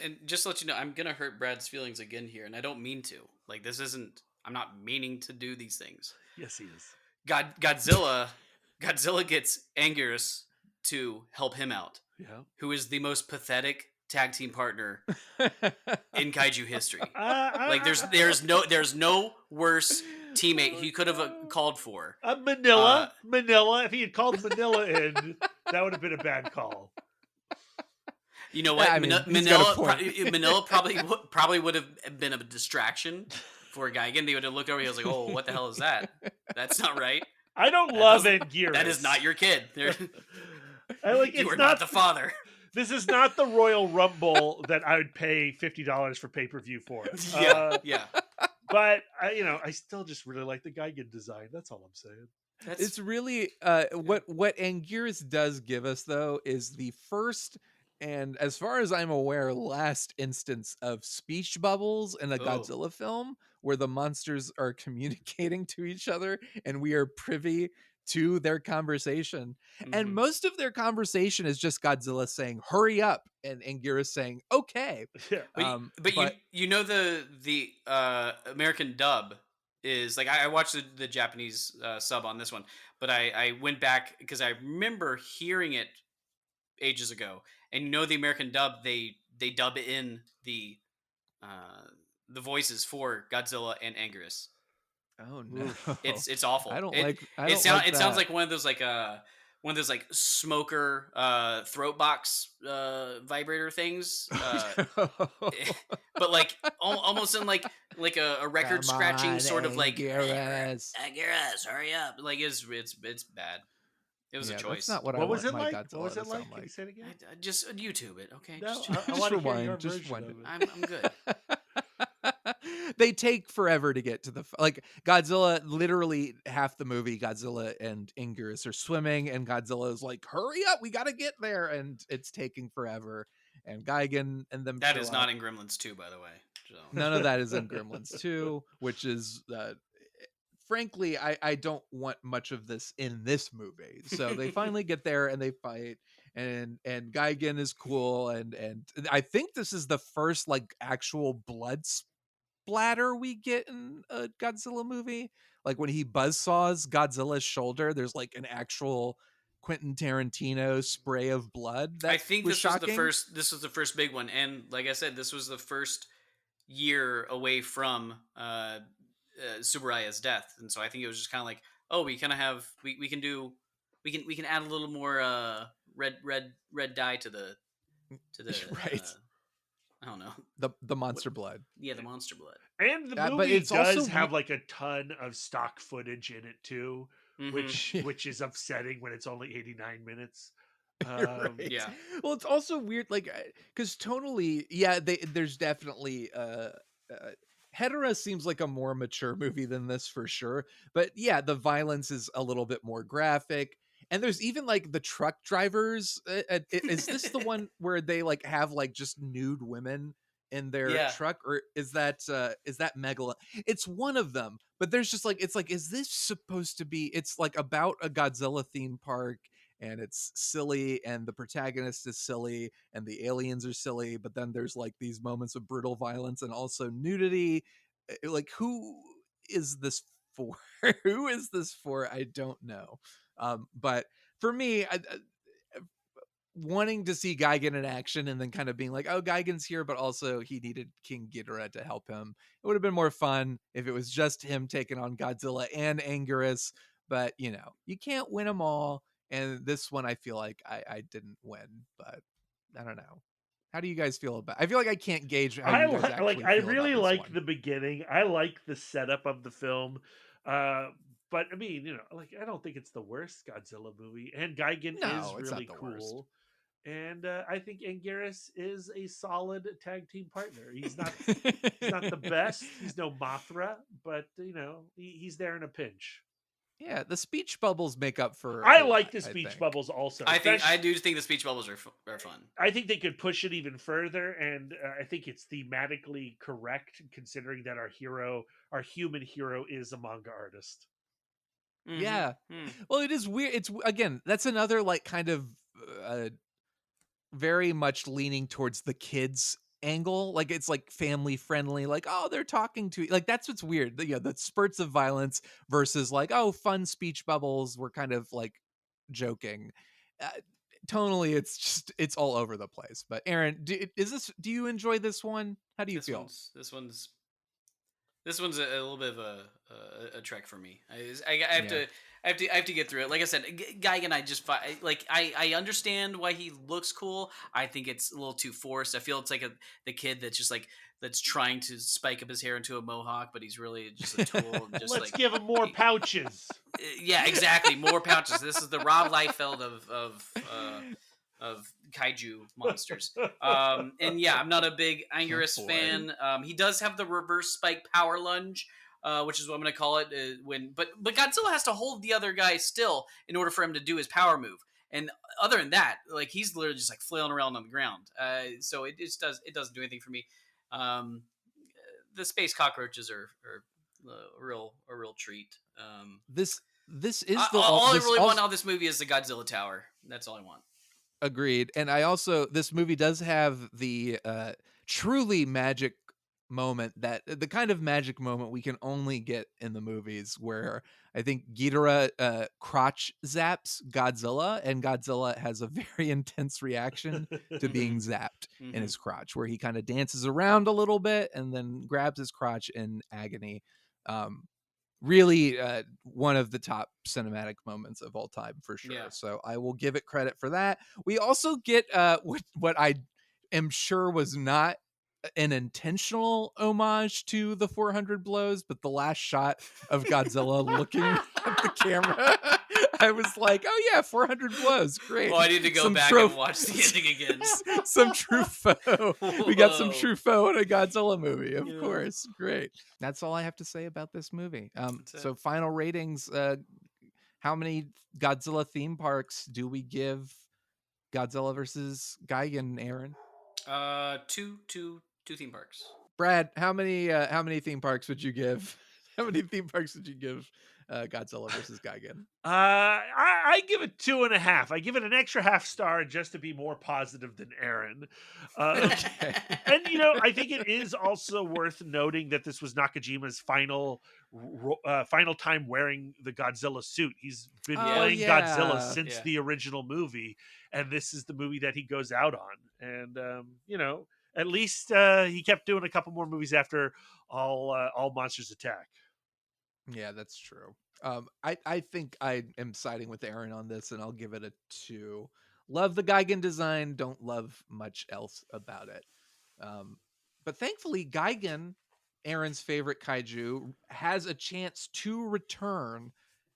And just to let you know, I'm gonna hurt Brad's feelings again here, and I don't mean to. Like, this isn't. I'm not meaning to do these things. Yes, he is. Godzilla gets Anguirus to help him out. Yeah. Who is the most pathetic tag team partner in kaiju history? Like there's no worse teammate he could have called for. Manila. If he had called Manila in, that would have been a bad call. You know what? Manila probably would have been a distraction for Gigan. They would have looked over. He was like, "Oh, what the hell is that? That's not right. I don't love Anguirus. That is not your kid. You are not the father." This is not the Royal Rumble that I would pay $50 for pay-per-view for. Yeah. But I still just really like the Gigan design. That's all I'm saying. It's really what Anguirus does give us, though, is the first and, as far as I'm aware, last instance of speech bubbles in a Godzilla film where the monsters are communicating to each other and we are privy to their conversation. And most of their conversation is just Godzilla saying, "Hurry up," and Anguirus saying, "Okay." Yeah. But you know the American dub is like, I watched the Japanese sub on this one, but I went back because I remember hearing it ages ago. And the American dub, they dub in the voices for Godzilla and Anguirus. Oh no, it's awful. I don't it like. It sounds like one of those like one of those like smoker throat box vibrator things, but like almost in like a record Come scratching on, sort of like Anguirus. Anguirus, hurry up! Like it's bad. It was a Yeah, that's choice. not what I What was want it my like? What Godzilla was to it sound like? Can you like. say it again? I just YouTube it, okay? No, Just, I Just want to hear rewind, your just version rewind of it. it. I'm good. They take forever to get to the like Godzilla. Literally half the movie, Godzilla and Anguirus are swimming, and Godzilla is like, "Hurry up, we got to get there," and it's taking forever. And Gigan and them That show is up. not in Gremlins 2, by the way. So. None of that is in Gremlins 2, which is frankly, I don't want much of this in this movie. So they finally get there and they fight, and Gigan is cool, and I think this is the first like actual blood splatter we get in a Godzilla movie. Like when he buzzsaws Godzilla's shoulder, there's like an actual Quentin Tarantino spray of blood. I That think was this was shocking. this was the first big one, and like I said, this was the first year away from Subaraya's death, and so I think it was just kind of like, oh, we kind of have we can add a little more red dye to the Right. I don't know, The monster blood. yeah, the monster blood. And the But movie it's also does have like a ton of stock footage in it too, Mhm. which is upsetting when it's only 89 minutes. Right. Yeah. Well, it's also weird, like, because tonally, yeah, there's definitely Hedorah seems like a more mature movie than this for sure. But yeah, the violence is a little bit more graphic. And there's even like the truck drivers. Is this the one where they like have like just nude women in their Yeah. truck, or is that Megalon? It's one of them. But there's just like, it's like, is this supposed to be? It's like about a Godzilla theme park, and it's silly, and the protagonist is silly, and the aliens are silly, but then there's like these moments of brutal violence and also nudity. Like, who is this for? Who is this for? I don't know. But for me, wanting to see Gigan in action and then kind of being like, oh, Gigan's here, but also he needed King Ghidorah to help him. It would have been more fun if it was just him taking on Godzilla and Anguirus, but you know, you can't win them all. And this one, I feel like I didn't win, but I don't know. How do you guys feel about? I feel like I can't gauge how you guys actually I feel really about this like one. the beginning. I like the setup of the film. But I mean, like I don't think it's the worst Godzilla movie, and Gigan No, is it's not really the cool. worst. And I think Anguirus is a solid tag team partner. He's not the best. He's no Mothra, but he's there in a pinch. Yeah, the speech bubbles make up for. I a like lot, the I speech think. bubbles also. I do think the speech bubbles are fun. I think they could push it even further, and I think it's thematically correct considering that our human hero, is a manga artist. Mhm. Yeah. Mm. Well, it is weird. It's again, that's another like kind of very much leaning towards the kids angle. Like it's like family friendly, like, oh, they're talking to, like, that's what's weird. The spurts of violence versus like, oh, fun speech bubbles. We're kind of like joking. Tonally, it's all over the place. But Aaron, do you enjoy this one? How do you feel? This one's a little bit of a trek for me. I have to get through it. Like I said, Gigan, I understand why he looks cool. I think it's a little too forced. I feel it's like the kid that's just like that's trying to spike up his hair into a mohawk, but he's really just a tool. Just Let's give him more pouches. Yeah, exactly, more pouches. This is the Rob Liefeld of kaiju monsters. And yeah, I'm not a big Anguirus fan. He does have the reverse spike power lunge, which is what I'm going to call it. But Godzilla has to hold the other guy still in order for him to do his power move. And other than that, like he's literally just like flailing around on the ground. So it doesn't do anything for me. The space cockroaches are a real treat. This is all I really want out of this movie is the Godzilla Tower. That's all I want. Agreed. And I also, this movie does have the truly magic moment, that the kind of magic moment we can only get in the movies, where I think Ghidorah crotch zaps Godzilla, and Godzilla has a very intense reaction to being zapped in his crotch, where he kind of dances around a little bit and then grabs his crotch in agony. really one of the top cinematic moments of all time for sure. Yeah. So I will give it credit for that. We also get what I am sure was not an intentional homage to the 400 blows, but the last shot of Godzilla looking at the camera, I was like, oh yeah, 400 blows, great. Oh, I need to go back and watch the ending again. Some Truffaut. We got some Whoa. Truffaut in a Godzilla movie, of Yeah. course. Great. That's all I have to say about this movie. That's So it. final ratings. How many Godzilla theme parks do we give Godzilla versus Gigan, Aaron? Two theme parks. Brad, how many theme parks would you give? How many theme parks would you give Godzilla versus Gigan? I give it 2.5. I give it an extra half star just to be more positive than Aaron. Okay. And I think it is also worth noting that this was Nakajima's final time wearing the Godzilla suit. He's been playing Godzilla since the original movie, and this is the movie that he goes out on. And at least he kept doing a couple more movies after All Monsters Attack. Yeah, that's true. I think I am siding with Aaron on this, and I'll give it a 2. Love the Gigan design, don't love much else about it. But thankfully, Gigan, Aaron's favorite kaiju, has a chance to return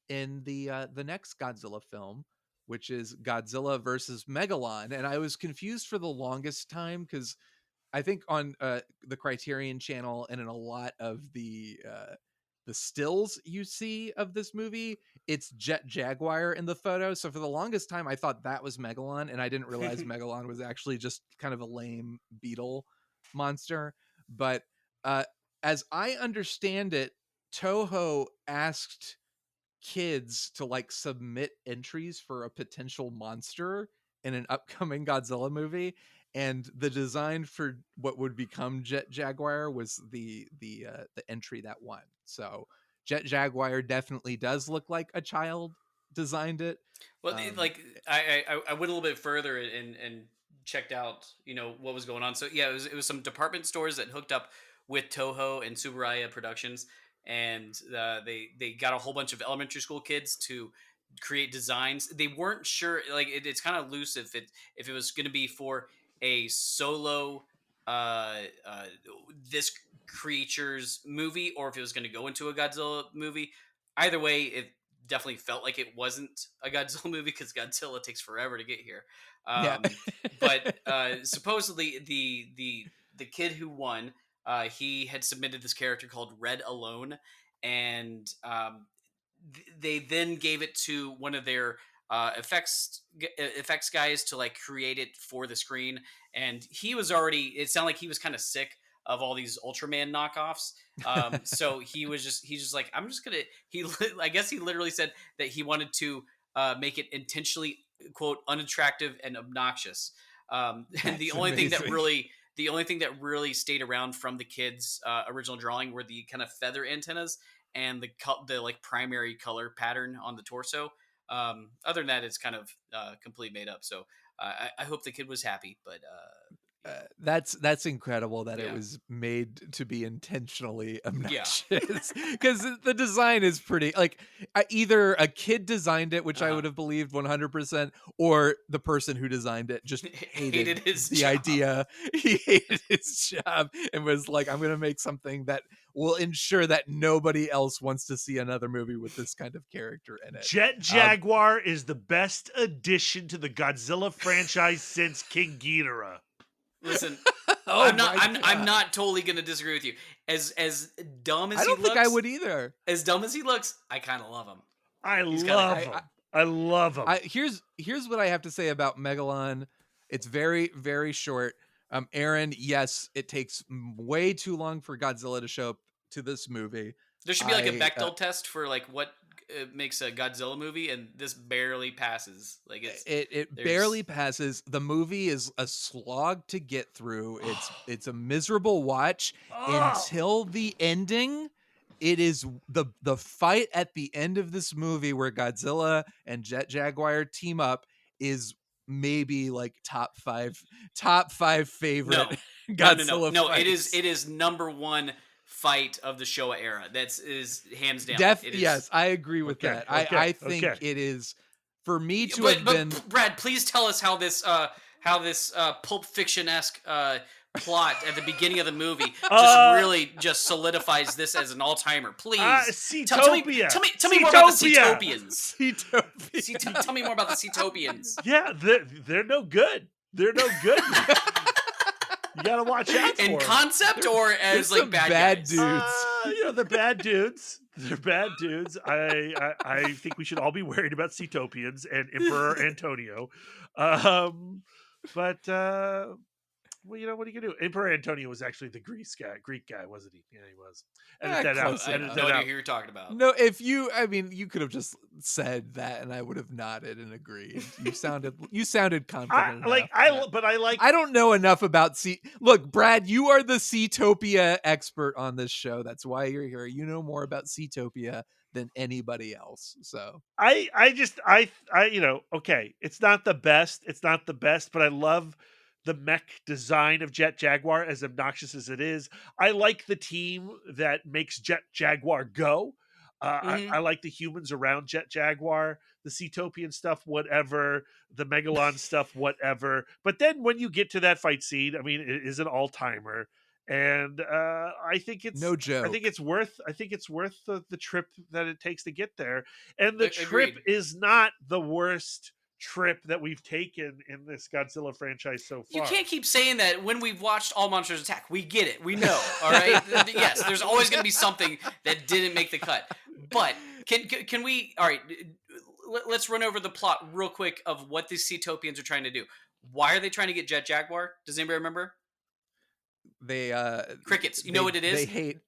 in the next Godzilla film, which is Godzilla versus Megalon. And I was confused for the longest time because I think on the Criterion channel and in a lot of the stills you see of this movie, it's Jet Jaguar in the photo. So for the longest time, I thought that was Megalon, and I didn't realize Megalon was actually just kind of a lame beetle monster. But as I understand it, Toho asked kids to submit entries for a potential monster in an upcoming Godzilla movie, and the design for what would become Jet Jaguar was the entry that won. So Jet Jaguar definitely does look like a child designed it. Well, I went a little bit further and checked out what was going on. So yeah, it was some department stores that hooked up with Toho and Tsuburaya Productions, and they got a whole bunch of elementary school kids to create designs. They weren't sure, it's kind of loose if it was going to be for a solo this creature's movie, or if it was going to go into a Godzilla movie. Either way, it definitely felt like it wasn't a Godzilla movie because Godzilla takes forever to get here. But supposedly the kid who won, he had submitted this character called Red Alone, and they then gave it to one of their effects guys to create it for the screen, and it sounded like he was kind of sick of all these Ultraman knockoffs. So he's just like, I'm just gonna, I guess he literally said that he wanted to make it intentionally, quote, unattractive and obnoxious. And the only thing that really stayed around from the kids' original drawing were the kind of feather antennas and the primary color pattern on the torso. Other than that, it's kind of completely made up. So I hope the kid was happy, but that's incredible that it was made to be intentionally obnoxious, because the design is pretty either a kid designed it, which I would have believed 100%, or the person who designed it just hated his the job. idea. He hated his job and was like, I'm gonna make something that will ensure that nobody else wants to see another movie with this kind of character in it. Jet Jaguar is the best addition to the Godzilla franchise since King Ghidorah. Listen, I'm not totally gonna disagree with you. As dumb as I don't he think looks, I would either. As dumb as he looks, I kind of love him. I love him. Here's what I have to say about Megalon. It's very, very short. Aaron, yes, it takes way too long for Godzilla to show up to this movie. There should be a Bechdel test for what makes a Godzilla movie, and this barely passes. It barely passes. The movie is a slog to get through. It's a miserable watch until the ending. It is the fight at the end of this movie where Godzilla and Jet Jaguar team up is maybe top five favorite Godzilla fights. It is number one fight of the Showa era. That's is hands down. It is. Yes, I agree with that. I think it is for me to have been. Brad, please tell us how this Pulp Fiction-esque plot at the beginning of the movie really just solidifies this as an all-timer. Please, Seatopia. Tell me more about the Seatopians. Seatopia. Tell me more about the Seatopians. Yeah, they're no good. They're no good. You gotta watch out for in them. Concept or as like bad dudes. They're bad dudes. They're bad dudes. I think we should all be worried about Seatopians and Emperor Antonio. But well, what are you gonna do? Emperor Antonio was actually the Greek guy, wasn't he? Yeah, he was. Edit that out. I have no idea who you're talking about. No, you could have just said that, and I would have nodded and agreed. You sounded confident. I don't know enough about Look, Brad, you are the Seatopia expert on this show. That's why you're here. You know more about Seatopia than anybody else. So okay, it's not the best, but I love the mech design of Jet Jaguar, as obnoxious as it is. I like the team that makes Jet Jaguar go. I like the humans around Jet Jaguar, the Seatopian stuff, whatever, the Megalon stuff, whatever. But then when you get to that fight scene, I mean, it is an all-timer. And I think it's no joke. I think it's worth the trip that it takes to get there. And the trip is not the worst trip that we've taken in this Godzilla franchise so far. You can't keep saying that when we've watched All Monsters Attack. We get it. We know. All right. Yes, there's always going to be something that didn't make the cut. But can we? All right. Let's run over the plot real quick of what these Seatopians are trying to do. Why are they trying to get Jet Jaguar? Does anybody remember? They crickets. You know what it is? They hate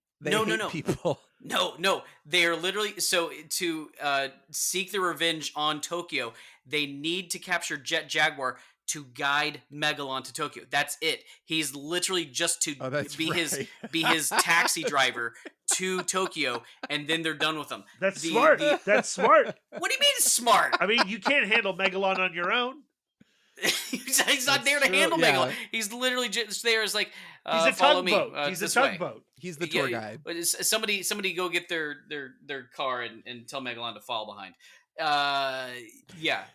people. No. They are literally to seek their revenge on Tokyo. They need to capture Jet Jaguar to guide Megalon to Tokyo. That's it. He's literally just to be his taxi driver to Tokyo, and then they're done with him. That's smart. That's smart. What do you mean smart? I mean, you can't handle Megalon on your own. He's not there to handle Megalon. He's literally just there as like, he's a follow me. He's a tugboat. He's the tour guide. Somebody go get their car and tell Megalon to follow behind.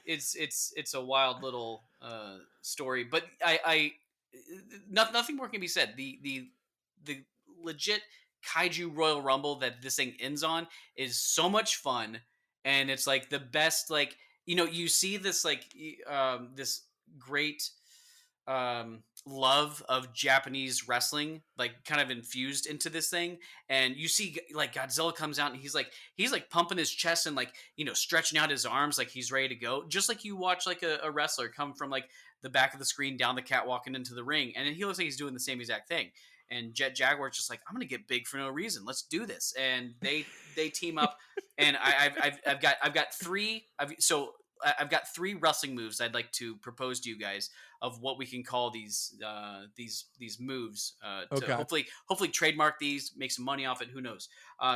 It's a wild little story, but nothing more can be said. The legit kaiju Royal Rumble that this thing ends on is so much fun, and it's like the best. Like, you see this like this great love of Japanese wrestling like kind of infused into this thing, and you see like Godzilla comes out and he's like pumping his chest and like stretching out his arms like he's ready to go, just like you watch like a wrestler come from like the back of the screen down the catwalk and into the ring, and he looks like he's doing the same exact thing. And Jet Jaguar's just like, I'm gonna get big for no reason. Let's do this. And they team up. And I've got three wrestling moves I'd like to propose to you guys of what we can call these moves to hopefully trademark these, make some money off it. Who knows?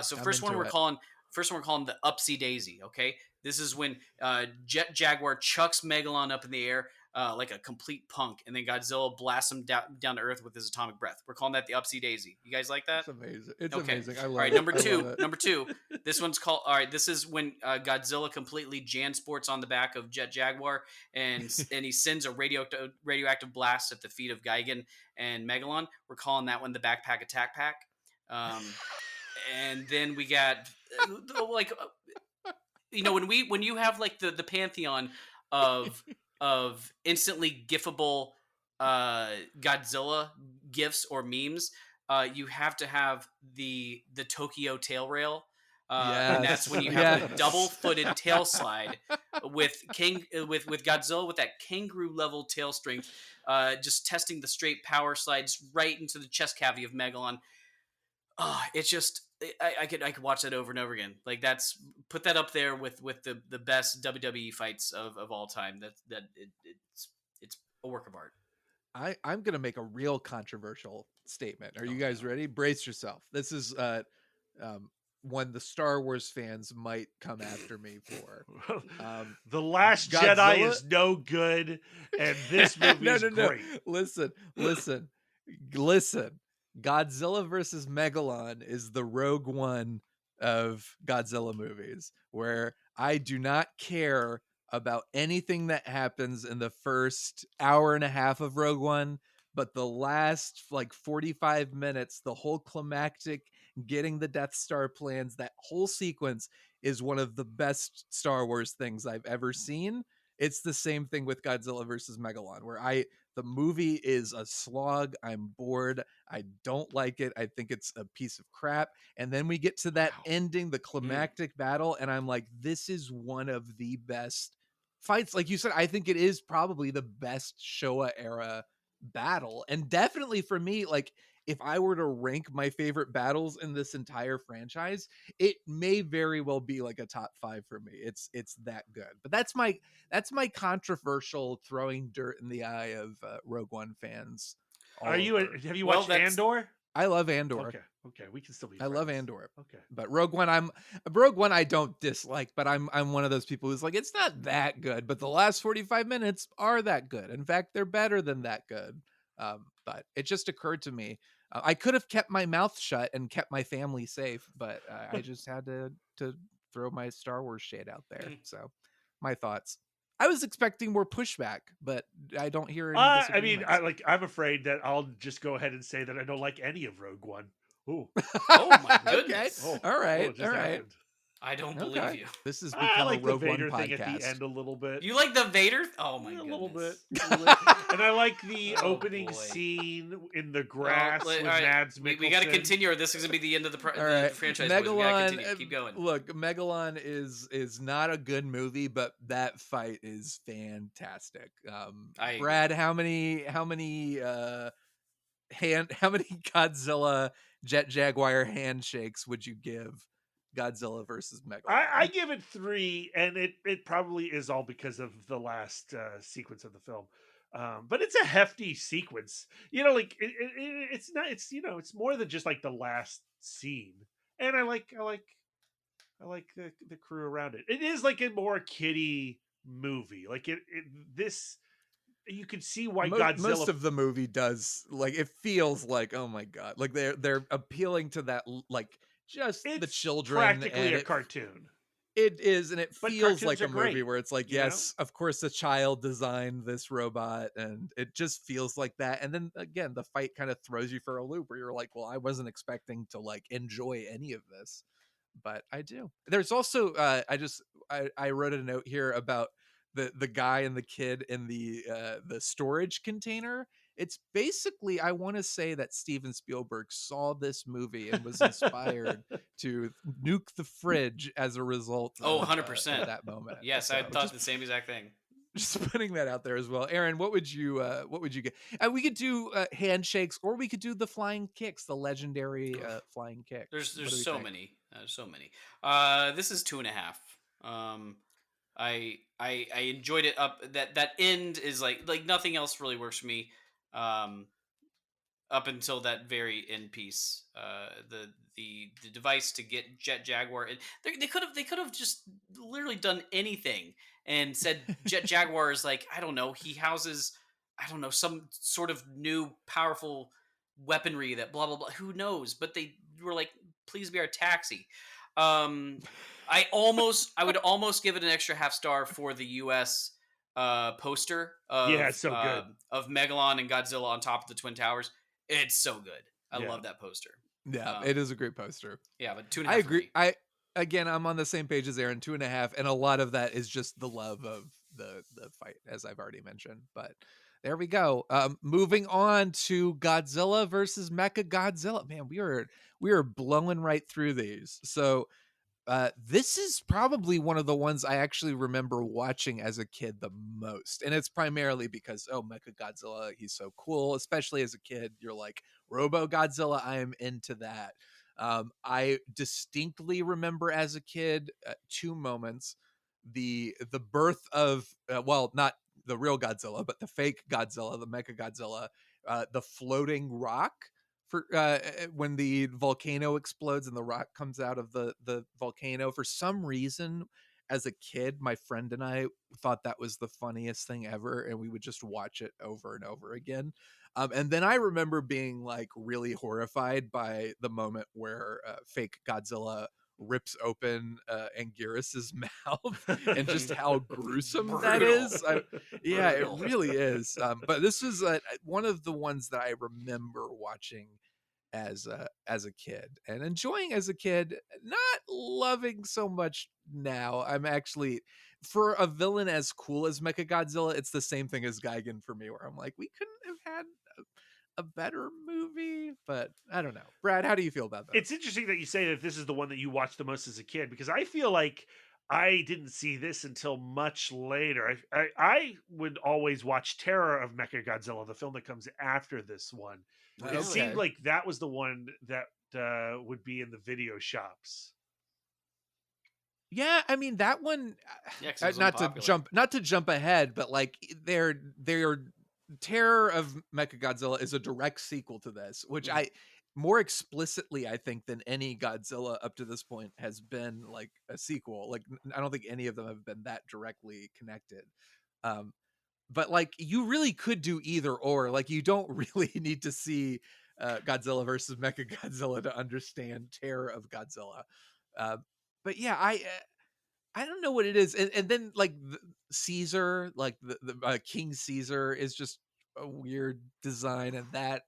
So first one we're calling the Upsy Daisy. Okay, this is when Jet Jaguar chucks Megalon up in the air like a complete punk, and then Godzilla blasts him down to earth with his atomic breath. We're calling that the Upsy Daisy. You guys like that? It's amazing. It's amazing. I love it. All right, number two. This one's called. All right, this is when Godzilla completely Jansports on the back of Jet Jaguar, and he sends a radioactive blast at the feet of Gigan and Megalon. We're calling that one the Backpack Attack Pack. And then we got like when you have like the pantheon of instantly gifable Godzilla gifs or memes, you have to have the Tokyo tail rail. And that's when you have the double-footed tail slide with Godzilla with that kangaroo level tail strength, just testing the straight power slides right into the chest cavity of Megalon. It's just I could watch that over and over again. Like put that up there with the best WWE fights of all time. It's a work of art. I'm gonna make a real controversial statement. Are you guys ready? Brace yourself. This is one the Star Wars fans might come after me for. The Last Godzilla? Jedi is no good, and this movie is great. Listen. Godzilla versus Megalon is the Rogue One of Godzilla movies, where I do not care about anything that happens in the first hour and a half of Rogue One, but the last like 45 minutes, the whole climactic getting the Death Star plans, that whole sequence is one of the best Star Wars things I've ever seen. It's the same thing with Godzilla versus Megalon, where the movie is a slog. I'm bored. I don't like it. I think it's a piece of crap. And then we get to that ending, the climactic battle, and I'm like, this is one of the best fights. Like you said, I think it is probably the best Showa era battle. And definitely for me, like, if I were to rank my favorite battles in this entire franchise, it may very well be like a top 5 for me. It's that good. But that's my controversial throwing dirt in the eye of Rogue One fans. Have you watched Andor? I love Andor. Okay, we can still be I friends. love Andor. Okay. But Rogue One I don't dislike, but I'm one of those people who's like, it's not that good, but the last 45 minutes are that good. In fact, they're better than that good. But it just occurred to me, I could have kept my mouth shut and kept my family safe, but I just had to throw my Star Wars shade out there. So my thoughts. I was expecting more pushback, but I don't hear any I mean, disagreements. I'm afraid that I'll just go ahead and say that I don't like any of Rogue One. Ooh. Oh my goodness. Okay. All right. it just happened. I don't believe you. This has I become like a the Rogue Vader One thing at podcast. the end a little bit. You like the Vader? Oh my a goodness. little bit. And I like the opening boy. scene in the grass with all right. Mads Mikkelsen. We got to continue, or this is going to be the end of the franchise. Megalon, Boys. We got to continue. Keep going. Look, Megalon is not a good movie, but that fight is fantastic. Brad, how many Godzilla Jet Jaguar handshakes would you give Godzilla versus Megalon? I give it 3, and it probably is all because of the last sequence of the film. But it's a hefty sequence. Like it's not. It's it's more than just like the last scene. And I like the crew around it. It is like a more kiddie movie. Like this. You can see why Godzilla. Most of the movie does, like, it feels like, oh my god, like they're appealing to that, like, just the children. Practically a cartoon. It is, and it feels like a movie great, where it's like, yes, of course, a child designed this robot, and it just feels like that. And then again, the fight kind of throws you for a loop where you're like, well, I wasn't expecting to like enjoy any of this, but I do. There's also, I wrote a note here about the guy and the kid in the storage container. It's basically, I want to say that Steven Spielberg saw this movie and was inspired to nuke the fridge as a result. Oh, of, 100% that moment. Yes, So I thought the same exact thing. Just putting that out there as well. Aaron, what would you get? We could do handshakes, or we could do the flying kicks, the legendary flying kick. There's so many. So many. This is 2.5. I enjoyed it up. That end is like nothing else really works for me. Up until that very end piece, the device to get Jet Jaguar. They could have just literally done anything and said Jet Jaguar is like, I don't know, he houses, I don't know, some sort of new powerful weaponry that blah blah blah. Who knows? But they were like, please be our taxi. I would almost give it an extra half star for the US poster of so good. Of Megalon and Godzilla on top of the Twin Towers. It's so good. I love that poster. Yeah, it is a great poster. Yeah, but 2.5. I agree. I'm on the same page as Aaron. 2.5, and a lot of that is just the love of the fight, as I've already mentioned. But there we go. Moving on to Godzilla versus Mechagodzilla. Man, we are blowing right through these. So this is probably one of the ones I actually remember watching as a kid the most. And it's primarily because, Mechagodzilla, he's so cool. Especially as a kid, you're like, Robo Godzilla, I am into that. I distinctly remember as a kid 2 moments. The birth of, not the real Godzilla, but the fake Godzilla, the Mechagodzilla, the floating rock. For when the volcano explodes and the rock comes out of the volcano, for some reason, as a kid, my friend and I thought that was the funniest thing ever, and we would just watch it over and over again. And then I remember being like really horrified by the moment where fake Godzilla rips open Anguirus's mouth and just how gruesome that is. Yeah, it Brutal. really is. But this is one of the ones that I remember watching as a kid and enjoying as a kid, not loving so much now. I'm actually, for a villain as cool as Mechagodzilla, it's the same thing as Gigan for me, where I'm like, we couldn't have had a better movie, but I don't know. Brad, how do you feel about that? It's interesting that you say that this is the one that you watched the most as a kid, because I feel like I didn't see this until much later. I would always watch Terror of Mechagodzilla, the film that comes after this one. It seemed Okay. like that was the one that would be in the video shops. Yeah, I mean that one. Yeah, 'cause it was Not to unpopular. jump ahead, but like their Terror of Mechagodzilla is a direct sequel to this, which Mhm. I more explicitly I think than any Godzilla up to this point has been like a sequel. Like I don't think any of them have been that directly connected. Um, but like you really could do either or. Like you don't really need to see Godzilla versus Mechagodzilla to understand Terror of Godzilla. Uh, but yeah, I don't know what it is, and then like Caesar, like the King Caesar is just a weird design, and that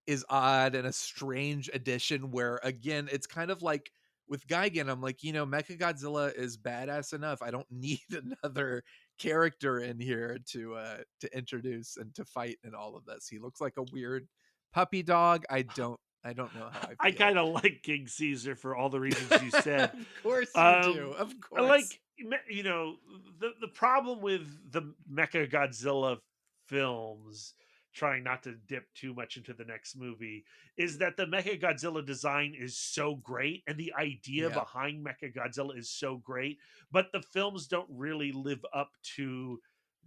is odd and a strange addition. Where again, it's kind of like with Gigan, I'm like, Mechagodzilla is badass enough. I don't need another character in here to introduce and to fight in all of this. He looks like a weird puppy dog. I don't know how I I feel. kind of like King Caesar for all the reasons you said. Of course you do. Of course. Like, the problem with the Mecha Godzilla films, trying not to dip too much into the next movie, is that the Mecha Godzilla design is so great and the idea Yeah. behind Mecha Godzilla is so great, but the films don't really live up to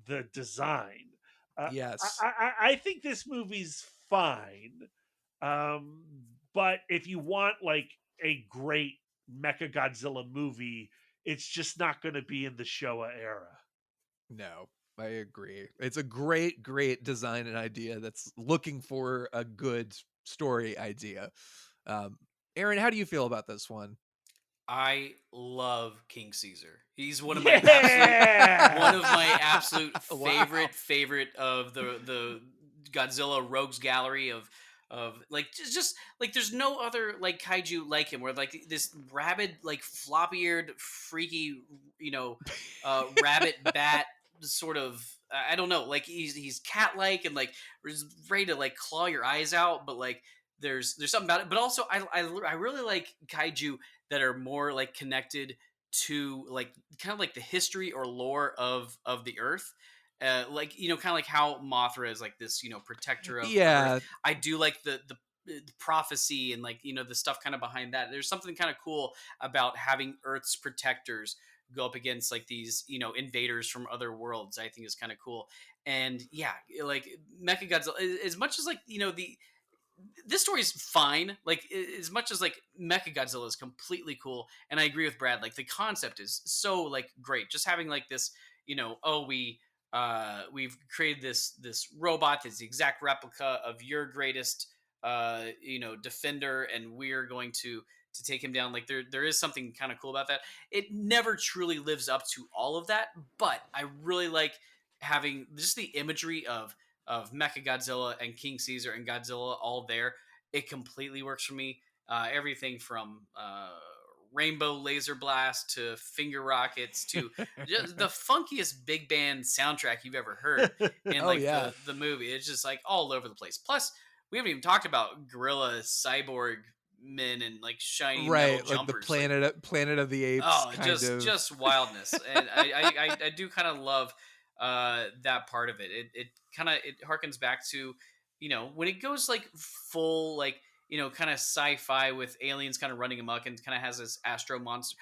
the design. Yes. I think this movie's fine, um, but if you want like a great Mecha Godzilla movie, it's just not going to be in the Showa era. No, I agree. It's a great, great design and idea that's looking for a good story idea. Um, Aaron, how do you feel about this one? I love King Caesar. He's one of my Yeah. absolute Wow. favorite of the Godzilla rogues gallery of like just like there's no other like kaiju like him, where like this rabid like floppy-eared freaky rabbit bat sort of, I don't know, like he's cat-like and like is ready to like claw your eyes out, but like there's something about it. But also I really like kaiju that are more like connected to like kind of like the history or lore of the earth. Like kind of like how Mothra is like this protector of earth. Yeah, I do like the prophecy and like the stuff kind of behind that. There's something kind of cool about having earth's protectors go up against like these invaders from other worlds. I think is kind of cool. And yeah, like Mechagodzilla, as much as like this story is fine. Like as much as like Mechagodzilla is completely cool, and I agree with Brad. Like the concept is so like great. Just having like this, we've created this robot that's the exact replica of your greatest, defender, and we're going to take him down. Like there is something kind of cool about that. It never truly lives up to all of that, but I really like having just the imagery of Mechagodzilla and King Caesar and Godzilla all there. It completely works for me. Everything from rainbow laser blast to finger rockets to just the funkiest big band soundtrack you've ever heard in oh like yeah, the movie. It's just like all over the place. Plus, we haven't even talked about gorilla cyborg men and like shiny metal right. Like the jumpers. Like, Planet of the Apes oh, kind of. just wildness, and I do kind of love that part of it. It kind of it harkens back to when it goes like full like kind of sci-fi with aliens kind of running amok and kind of has this Astro Monster.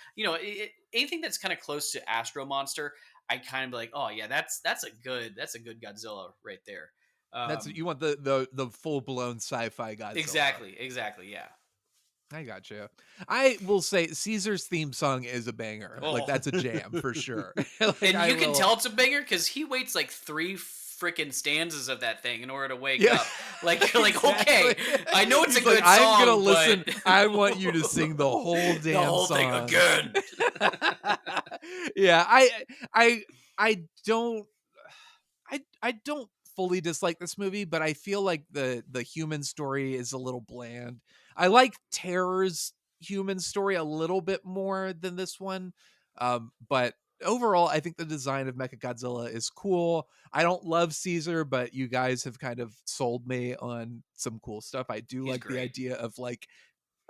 Anything that's kind of close to Astro Monster, I kind of be like, oh yeah, that's a good Godzilla right there. That's what you want, the full blown sci-fi Godzilla. Exactly, yeah. I got you. I will say Caesar's theme song is a banger. Like, Oh. that's a jam for sure. Like, And I you can will- tell it's a banger because he waits like 3 freaking stanzas of that thing in order to wake Yeah. up. Like, okay, Exactly. I know it's He's a good like, I'm gonna song, listen. but I want you to sing the whole damn the whole song thing again. Yeah, I don't I don't fully dislike this movie, but I feel like the human story is a little bland. I like Terror's human story a little bit more than this one. But overall, I think the design of Mechagodzilla is cool. I don't love Caesar, but you guys have kind of sold me on some cool stuff. I do He's like the great. idea of like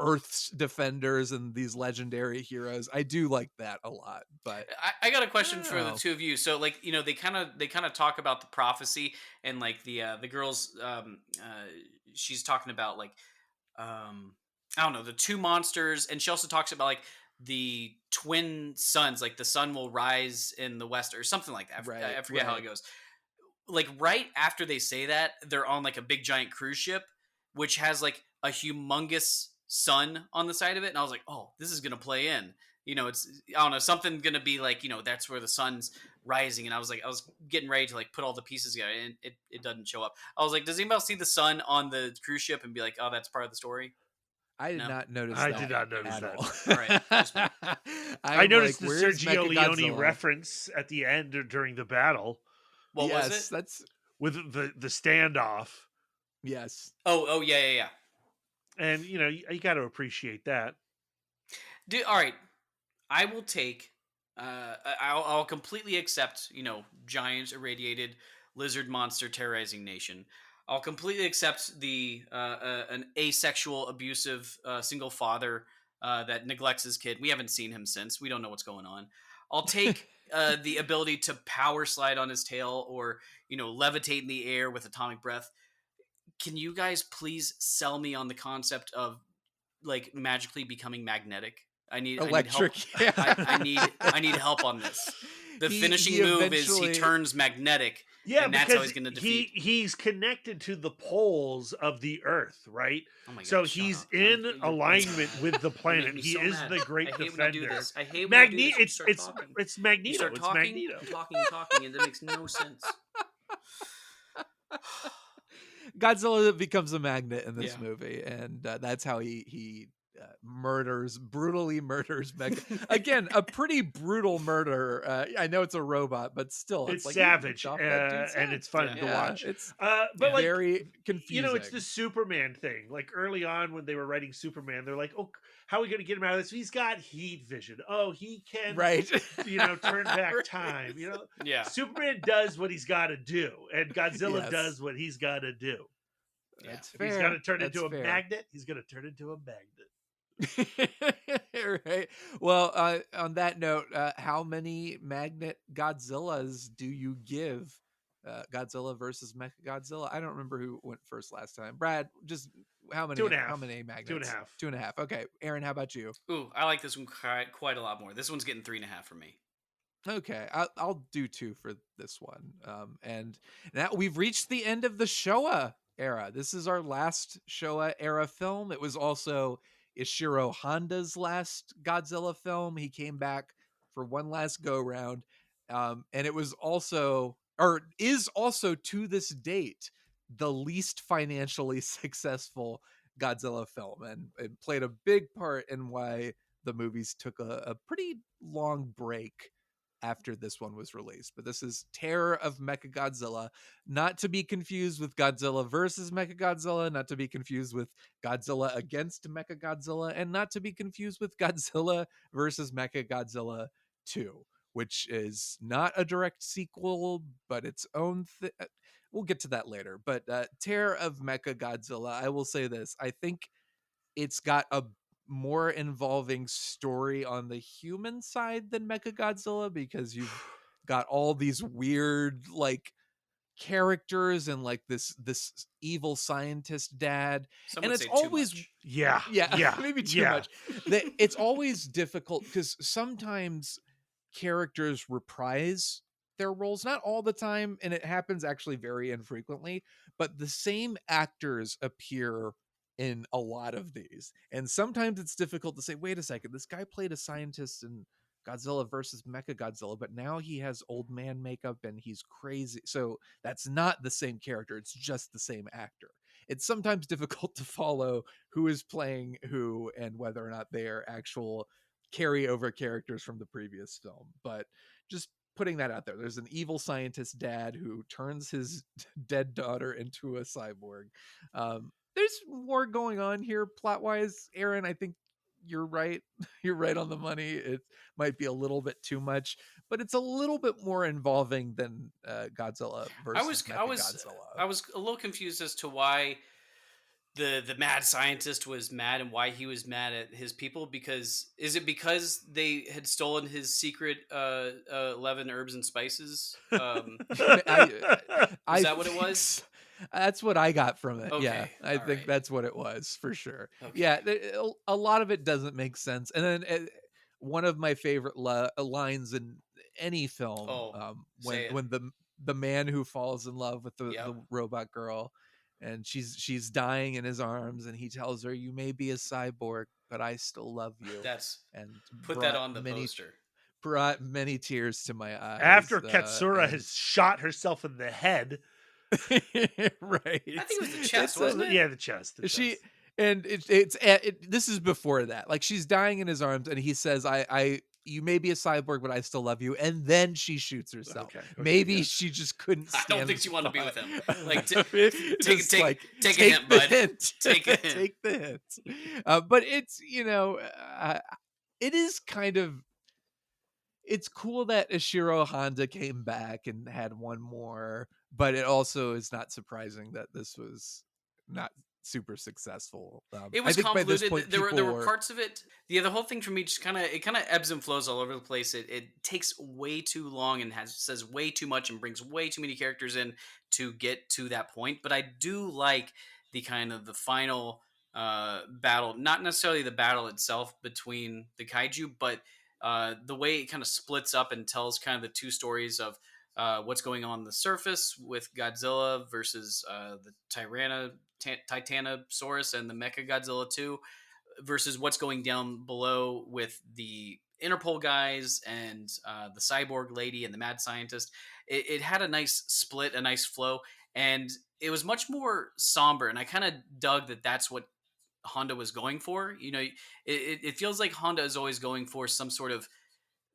Earth's defenders and these legendary heroes. I do like that a lot. But I got a question for the Oh. two of you. So, like, you know, they kind of talk about the prophecy and like the girls. She's talking about like I don't know, the two monsters, and she also talks about like the twin suns, like the sun will rise in the west or something like that. Right, I forget how right. it goes. Like right after they say that, they're on like a big giant cruise ship, which has like a humongous sun on the side of it, and I was like, oh, this is gonna play in. You know, it's I don't know, something gonna be like, you know, that's where the sun's rising, and I was getting ready to like put all the pieces together, and it doesn't show up. I was like, does anybody else see the sun on the cruise ship and be like, oh, that's part of the story? I did No? not notice I that did not notice at that. all. All right, just me. I I'm noticed like, the where's Sergio Leone Mechagodzilla? reference at the end or during the battle What was Yes, it? that's with the standoff, yes. Oh yeah. and you know you got to appreciate that. All right, I will take. I'll completely accept. You know, giant irradiated lizard monster terrorizing nation. I'll completely accept the an asexual, abusive single father that neglects his kid. We haven't seen him since. We don't know what's going on. I'll take the ability to power slide on his tail, or you know, levitate in the air with atomic breath. Can you guys please sell me on the concept of like magically becoming magnetic? I need help. Electric. Yeah. I need help on this. The finishing move is he turns magnetic. Yeah, and that's how because he's going to defeat. he's connected to the poles of the Earth, right? Oh my God, So shut he's up. in You're- alignment with the You make planet. me He so is mad. the great I hate defender. when you do this. I hate when you do this. You start talking. It's You Magneto. start It's talking, Magneto. talking, and it makes no sense. Godzilla becomes a magnet in this Yeah. movie, and that's how he brutally murders Mega. Again, a pretty brutal murder. I know it's a robot, but still, It's like savage, he ripped off that dude's and head. it's fun to Yeah, watch. it's But like very confusing. you know, it's the Superman thing. Like early on when they were writing Superman, they're like, "Oh, how are we going to get him out of this? He's got heat vision. Oh, he can, right. you know, turn back Right. time. You know, Yeah. Superman does what he's got to do, and Godzilla Yes. does what he's got to do. That's If he's fair. got to turn That's into a fair. magnet, he's going to turn into a magnet. Right. Well, on that note, how many magnet Godzillas do you give Godzilla versus Mechagodzilla? I don't remember who went first last time. Brad, just how many? 2.5. How many magnets? 2.5. 2.5. Okay. Aaron, how about you? Ooh, I like this one quite a lot more. This one's getting 3.5 from me. Okay, I'll do 2 for this one. And now we've reached the end of the Showa era. This is our last Showa era film. It was also Ishiro Honda's last Godzilla film. He came back for one last go round. And it was also, or is also to this date, the least financially successful Godzilla film. And it played a big part in why the movies took a pretty long break after this one was released. But this is Terror of Mechagodzilla, not to be confused with Godzilla versus Mechagodzilla, not to be confused with Godzilla against Mechagodzilla, and not to be confused with Godzilla versus Mechagodzilla 2, which is not a direct sequel, but its own thing. We'll get to that later. But Terror of Mechagodzilla, I will say this. I think it's got a more involving story on the human side than Mechagodzilla, because you've got all these weird like characters and like this evil scientist dad. Some And would it's say too always much. yeah maybe too yeah. much. It's always difficult because sometimes characters reprise their roles, not all the time, and it happens actually very infrequently, but the same actors appear in a lot of these. And sometimes it's difficult to say, wait a second, this guy played a scientist in Godzilla versus Mechagodzilla, but now he has old man makeup and he's crazy. So that's not the same character. It's just the same actor. It's sometimes difficult to follow who is playing who and whether or not they are actual carryover characters from the previous film. But just putting that out there, there's an evil scientist dad who turns his dead daughter into a cyborg. There's more going on here plot wise. Aaron, I think you're right. You're right on the money. It might be a little bit too much, but it's a little bit more involving than Godzilla versus Mechagodzilla. I was a little confused as to why the mad scientist was mad and why he was mad at his people. Because is it because they had stolen his secret 11 herbs and spices? Is that what it was? That's what I got from it. Okay, Yeah, I think right. that's what it was for sure. Okay. Yeah, a lot of it doesn't make sense. And then one of my favorite lines in any film, when the man who falls in love with the robot girl, and she's dying in his arms, and he tells her, "You may be a cyborg, but I still love you." And put that on the poster. Brought many tears to my eyes. After Katsura has shot herself in the head. Right. I think it was the chest, wasn't it? Yeah, the chest. And this is before that. Like, she's dying in his arms, and he says, you may be a cyborg, but I still love you. And then she shoots herself. Okay, maybe she just couldn't stand. I don't think she wanted to be with him. Like, take a hint, bud. Take a hint. Take the hint. But it's, it is kind of, it's cool that Ishiro Honda came back and had one more, but it also is not surprising that this was not super successful. It was convoluted. There were parts of it. Yeah, the whole thing for me just kind of ebbs and flows all over the place. It takes way too long and says way too much and brings way too many characters in to get to that point. But I do like the kind of the final battle, not necessarily the battle itself between the kaiju, but the way it kind of splits up and tells kind of the two stories of what's going on the surface with Godzilla versus the Titanosaurus and the Mechagodzilla 2 versus what's going down below with the Interpol guys and the cyborg lady and the mad scientist. It had a nice split, a nice flow, and it was much more somber, and I kind of dug that that's what Honda was going for. It feels like Honda is always going for some sort of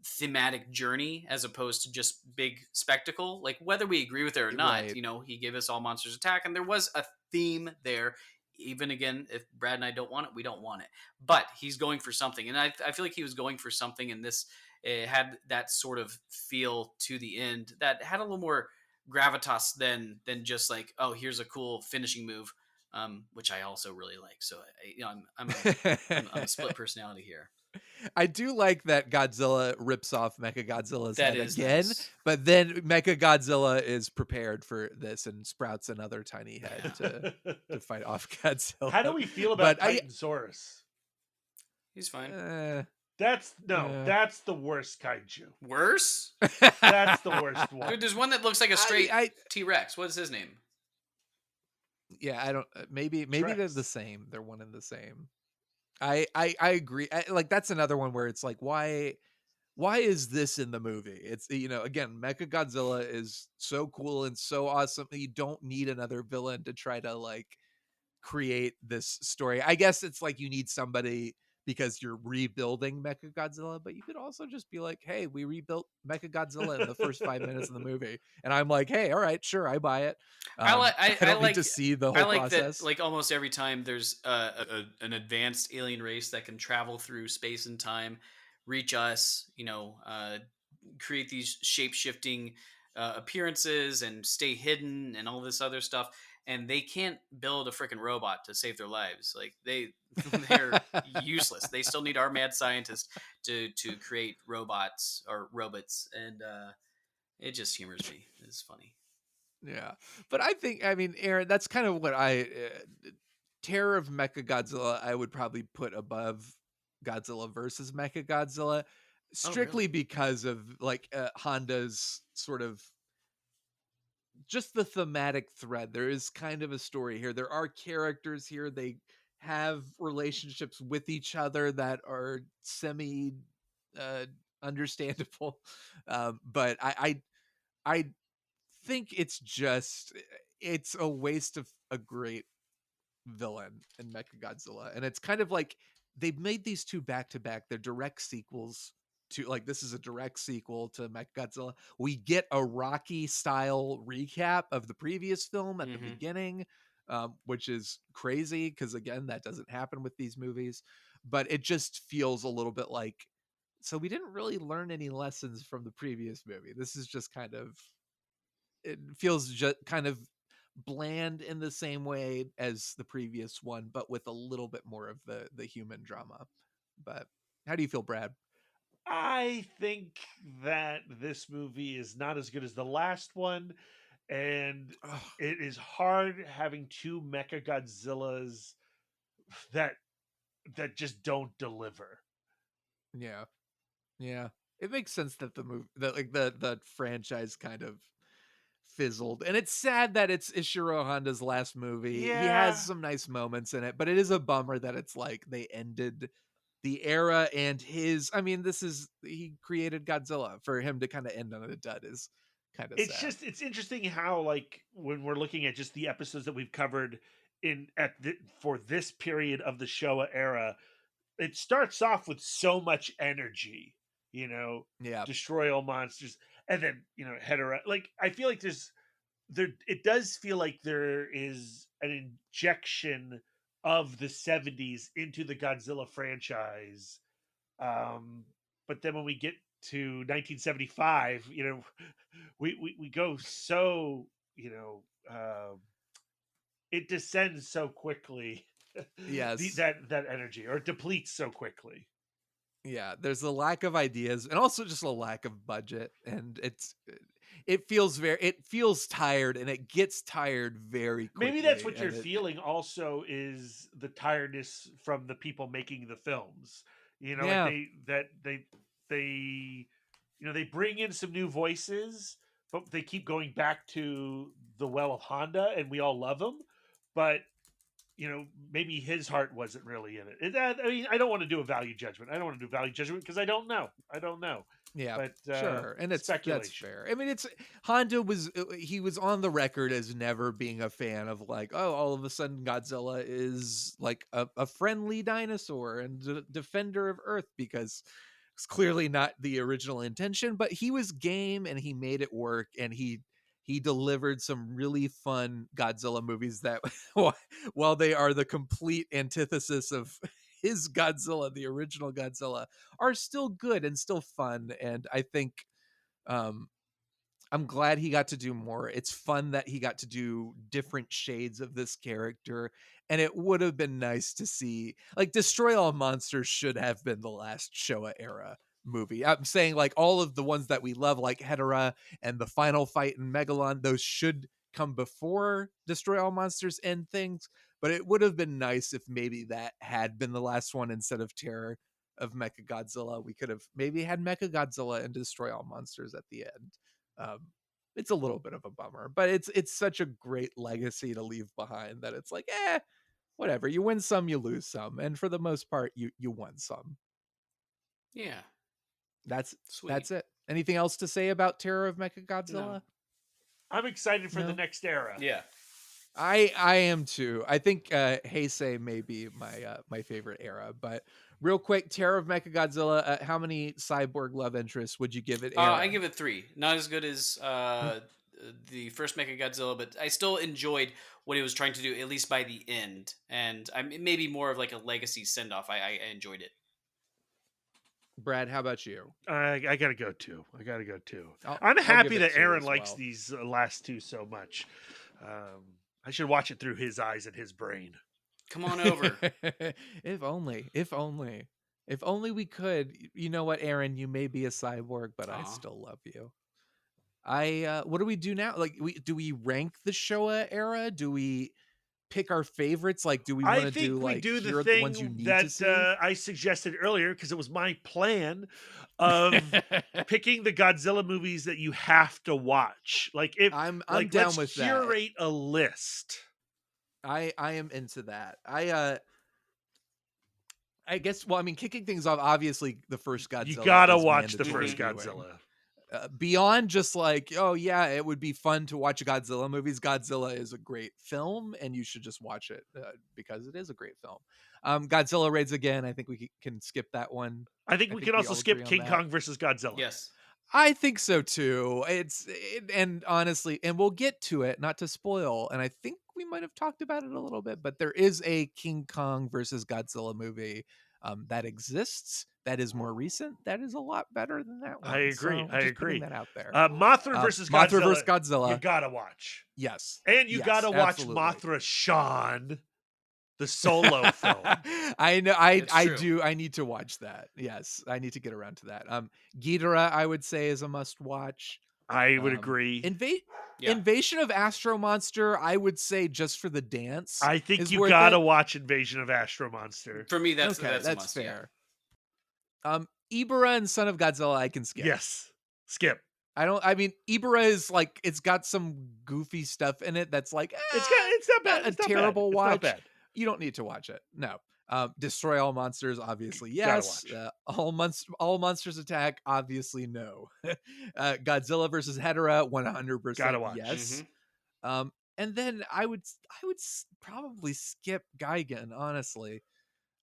thematic journey as opposed to just big spectacle. Like, whether we agree with it or not, right. He gave us All Monsters Attack, and there was a theme there. Even again, if Brad and I don't want it, we don't want it. But he's going for something, and I feel like he was going for something, and this had that sort of feel to the end that had a little more gravitas than just like, oh, here's a cool finishing move. Which I also really like. So, I'm a split personality here. I do like that Godzilla rips off Mechagodzilla's head again, nice. But then Mechagodzilla is prepared for this and sprouts another tiny head to fight off Godzilla. How do we feel about Titansaurus? He's fine. That's the worst kaiju. Worse? That's the worst one. Dude, there's one that looks like a straight T-Rex. What is his name? Yeah, I don't. Maybe they're the same. They're one and the same. I agree. That's another one where it's like, why is this in the movie? It's again, Mechagodzilla is so cool and so awesome. You don't need another villain to try to create this story. I guess it's like you need somebody because you're rebuilding Mechagodzilla, but you could also just be like, hey, we rebuilt Mechagodzilla in the first 5 minutes of the movie. And I'm like, hey, all right, sure, I buy it. I don't need to see the whole process. That, almost every time there's an advanced alien race that can travel through space and time, reach us, create these shape-shifting appearances and stay hidden and all this other stuff. And they can't build a freaking robot to save their lives. They're useless. They still need our mad scientist to create robots or robots, and it just humors me. It's funny. Yeah, but Aaron, that's kind of what Terror of Mechagodzilla I would probably put above Godzilla versus Mechagodzilla, strictly because of Honda's sort of just the thematic thread. There is kind of a story here. There are characters here. They have relationships with each other that are semi understandable. But I think it's a waste of a great villain in Mechagodzilla. And it's kind of like they've made these two back to back. They're direct sequels to, like, this is a direct sequel to Mechagodzilla. We get a Rocky style recap of the previous film at the beginning, which is crazy because, again, that doesn't happen with these movies. But it just feels a little bit like, so we didn't really learn any lessons from the previous movie. This is just kind of, it feels just kind of bland in the same way as the previous one, but with a little bit more of the human drama. But how do you feel, Brad? I think that this movie is not as good as the last one, and Ugh. it is hard having two Mecha Godzillas that just don't deliver. Yeah, it makes sense that the franchise kind of fizzled, and it's sad that it's Ishiro Honda's last movie. He has some nice moments in it, but it is a bummer that it's like they ended the era and he created Godzilla. For him to kind of end on a dud is kind of sad. It's interesting how, like, when we're looking at just the episodes that we've covered for this period of the Showa era, it starts off with so much energy, Yeah, destroy all monsters, and then Hedorah. Like, I feel like it does feel like there is an injection of the 70s into the Godzilla franchise. But then when we get to 1975, we go so, it descends so quickly. yes. that energy, or depletes so quickly. Yeah, there's a lack of ideas and also just a lack of budget, and it feels tired, and it gets tired very quickly. Maybe that's what you're feeling also, is the tiredness from the people making the films. Yeah. Like they bring in some new voices, but they keep going back to the well of Honda, and we all love him, but maybe his heart wasn't really in it. I mean, I don't want to do a value judgment. Because I don't know. Yeah, but sure, and that's speculation. fair. I mean, Honda was on the record as never being a fan of, like, oh, all of a sudden Godzilla is like a friendly dinosaur and defender of Earth, because it's clearly not the original intention. But he was game, and he made it work, and he delivered some really fun Godzilla movies that, while they are the complete antithesis of his Godzilla, the original Godzilla, are still good and still fun. And I think I'm glad he got to do more. It's fun that he got to do different shades of this character. And it would have been nice to see, like, Destroy All Monsters should have been the last Showa era movie. I'm saying, like, all of the ones that we love, like Hedorah and the final fight in Megalon, those should come before Destroy All Monsters and things. But it would have been nice if maybe that had been the last one instead of Terror of Mechagodzilla. We could have maybe had Mechagodzilla and Destroy All Monsters at the end. It's a little bit of a bummer, but it's such a great legacy to leave behind that it's like, whatever. You win some, you lose some, and for the most part, you won some. Yeah, that's sweet. That's it. Anything else to say about Terror of Mechagodzilla? No. I'm excited for the next era. Yeah, I am too. I think Heisei may be my favorite era. But real quick, Terror of Mechagodzilla. How many cyborg love interests would you give it? I give it 3. Not as good as the first Mechagodzilla, but I still enjoyed what he was trying to do, at least by the end. And maybe more of like a legacy send off. I enjoyed it. Brad, how about you? I gotta go too. I'm happy that Aaron likes these last two so much. I should watch it through his eyes and his brain. Come on over. If only we could. You know what, Aaron? You may be a cyborg, but I still love you. What do we do now? Like, do we rank the Showa era? Do we pick our favorites? Like, do we want to do, like, do here the are the ones you need that to see? I suggested earlier, because it was my plan of picking the Godzilla movies that you have to watch. Like, if I'm like, down let's with curate a list. I am into that. I guess. Well, I mean, kicking things off, obviously, the first Godzilla. You gotta is watch the mandatory first viewing. Godzilla. Beyond just like, oh yeah, it would be fun to watch Godzilla movies. Godzilla is a great film, and you should just watch it because it is a great film. Godzilla Raids Again. I think we can skip that one. I think we can also all skip agree on King that. Kong versus Godzilla. Yes. I think so too. And honestly, and we'll get to it, not to spoil. And I think we might have talked about it a little bit, but there is a King Kong versus Godzilla movie that exists. That is more recent. That is a lot better than that one. I agree. So I just agree. putting that out there. Mothra versus Godzilla. Mothra versus Godzilla. You gotta watch. Yes. And you Yes, gotta watch absolutely. Mothra Shawn, the solo film. I know. It's I true. do. I need to watch that. Yes, I need to get around to that. Ghidorah, I would say, is a must watch. I would agree. Yeah. Invasion of Astro Monster, I would say, just for the dance. I think is you worth gotta it. watch Invasion of Astro Monster. For me, that's Okay, a that's must, yeah. fair. Ibara and Son of Godzilla, I can skip. Yes. Skip. I mean, Ibara is like, it's got some goofy stuff in it that's like, It's not bad. a It's not terrible bad. watch. It's not bad. You don't need to watch it. No. Destroy All Monsters, obviously Gotta yes. watch. All Monsters Attack, obviously no. Godzilla versus Hedorah, 100% Gotta watch. yes. And then I would probably skip Gigan. Honestly,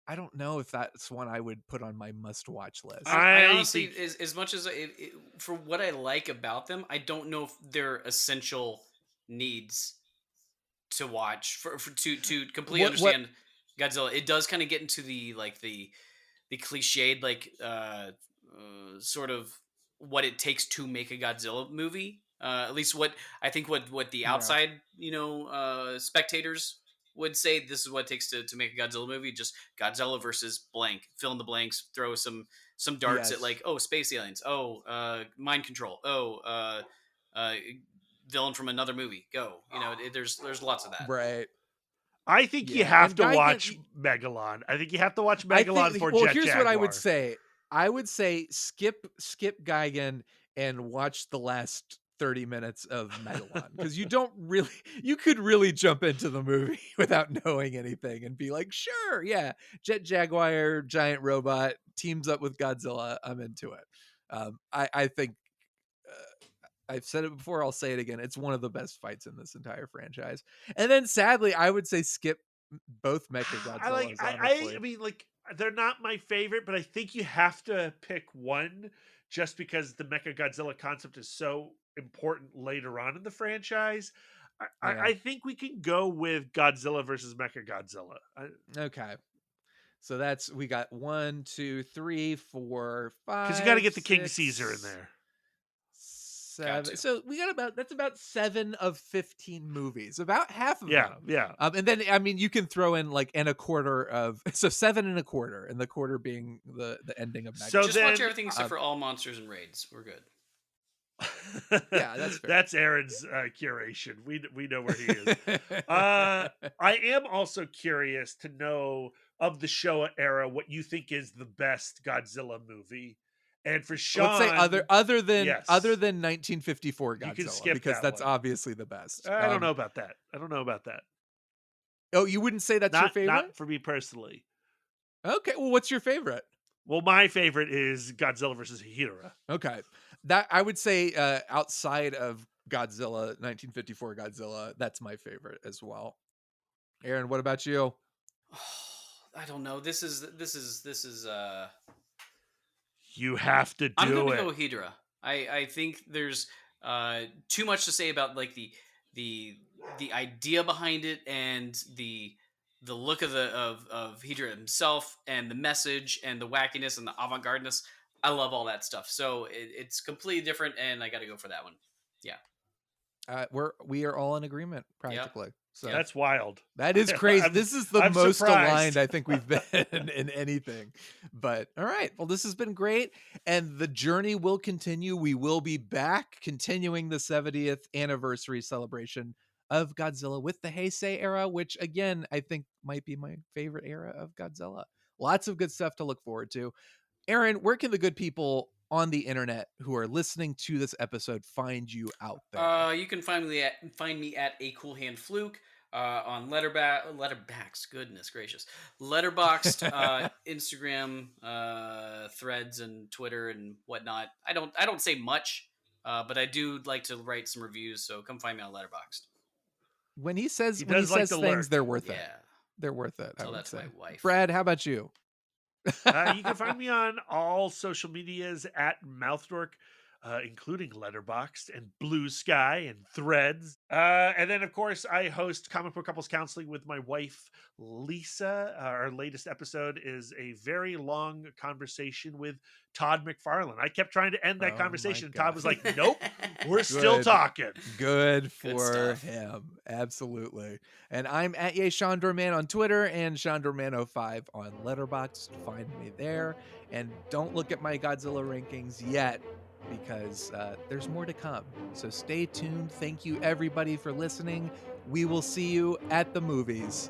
I don't know if that's one I would put on my must-watch list. I I honestly, think- as much as for what I like about them, I don't know if they're essential needs to watch to completely understand Godzilla. It does kind of get into the cliched sort of what it takes to make a Godzilla movie. At least what I think what the outside spectators would say, this is what it takes to make a Godzilla movie. Just Godzilla versus blank, fill in the blanks, throw some darts Yes. at like, oh, space aliens, mind control, villain from another movie, go. There's lots of that. Right. I think you Yeah, have and to Gigan- watch Megalon. I think you have to watch I Megalon think, for well, Jet here's Jaguar. what I would say. I would say skip Gigan and watch the last 30 minutes of Megalon, because you could really jump into the movie without knowing anything and be like, sure, yeah, Jet Jaguar, giant robot, teams up with Godzilla, I'm into it. I think I've said it before, I'll say it again, it's one of the best fights in this entire franchise. And then sadly, I would say skip both Mechagodzillas. I mean, like, they're not my favorite, but I think you have to pick one just because the Mechagodzilla concept is so important later on in the franchise. I think we can go with Godzilla versus Mechagodzilla. Okay. So we got 1, 2, 3, 4, 5. Because you got to get the King 6, Caesar in there. 7. So we got that's about 7 of 15 movies, about half of Yeah, them. yeah. And then I mean, you can throw in like and a quarter of 7 and a quarter, and the quarter being the ending of Megalon. So Just then, watch everything except for All Monsters and Raids. We're good. Yeah, that's fair. That's Aaron's curation. We know where he is. I am also curious to know of the Showa era what you think is the best Godzilla movie. And for Shawn, let's say other than yes. 1954 You can Godzilla, skip because that that's one. obviously the best. I don't know about that. I don't know about that. Oh, you wouldn't say that's your favorite? Not for me personally. Okay, well, what's your favorite? Well, my favorite is Godzilla versus Hedorah. Okay, that I would say outside of Godzilla, 1954 Godzilla, that's my favorite as well. Aaron, what about you? I don't know. This is. You have to do I'm gonna it. go Hedorah. I think there's too much to say about like the idea behind it and the look of Hedorah himself and the message and the wackiness and the avant-gardeness. I love all that stuff. So it's completely different, and I got to go for that one. Yeah. We are all in agreement practically. So That's wild. that is crazy. This is the I'm most surprised. aligned I think we've been in anything. But all right, well, this has been great, and the journey will continue. We will be back continuing the 70th anniversary celebration of Godzilla with the Heisei era, which again I think might be my favorite era of Godzilla. Lots of good stuff to look forward to. Aaron, where can the good people on the internet who are listening to this episode find you out there? You can find me at A Cool Hand Fluke. on Letterbacks. Goodness gracious, Letterboxd, Instagram, Threads, and Twitter and whatnot. I don't say much, but I do like to write some reviews. So come find me on Letterboxd. When he says He when he does like says to things, lurk. they're worth it. Yeah, They're worth it. I tell would that to say. my wife. Brad, how about you? You can find me on all social medias at Mouthdork, including Letterboxd and Blue Sky and Threads. And then, of course, I host Comic Book Couples Counseling with my wife, Lisa. Our latest episode is a very long conversation with Todd McFarlane. I kept trying to end that Oh conversation. my And Todd God. was like, nope, we're still talking. Good Good for stuff. him. Absolutely. And I'm at Shawn Dorman on Twitter and Shawn Dorman05 on Letterboxd. Find me there. And don't look at my Godzilla rankings yet, because there's more to come. So stay tuned. Thank you, everybody, for listening. We will see you at the movies.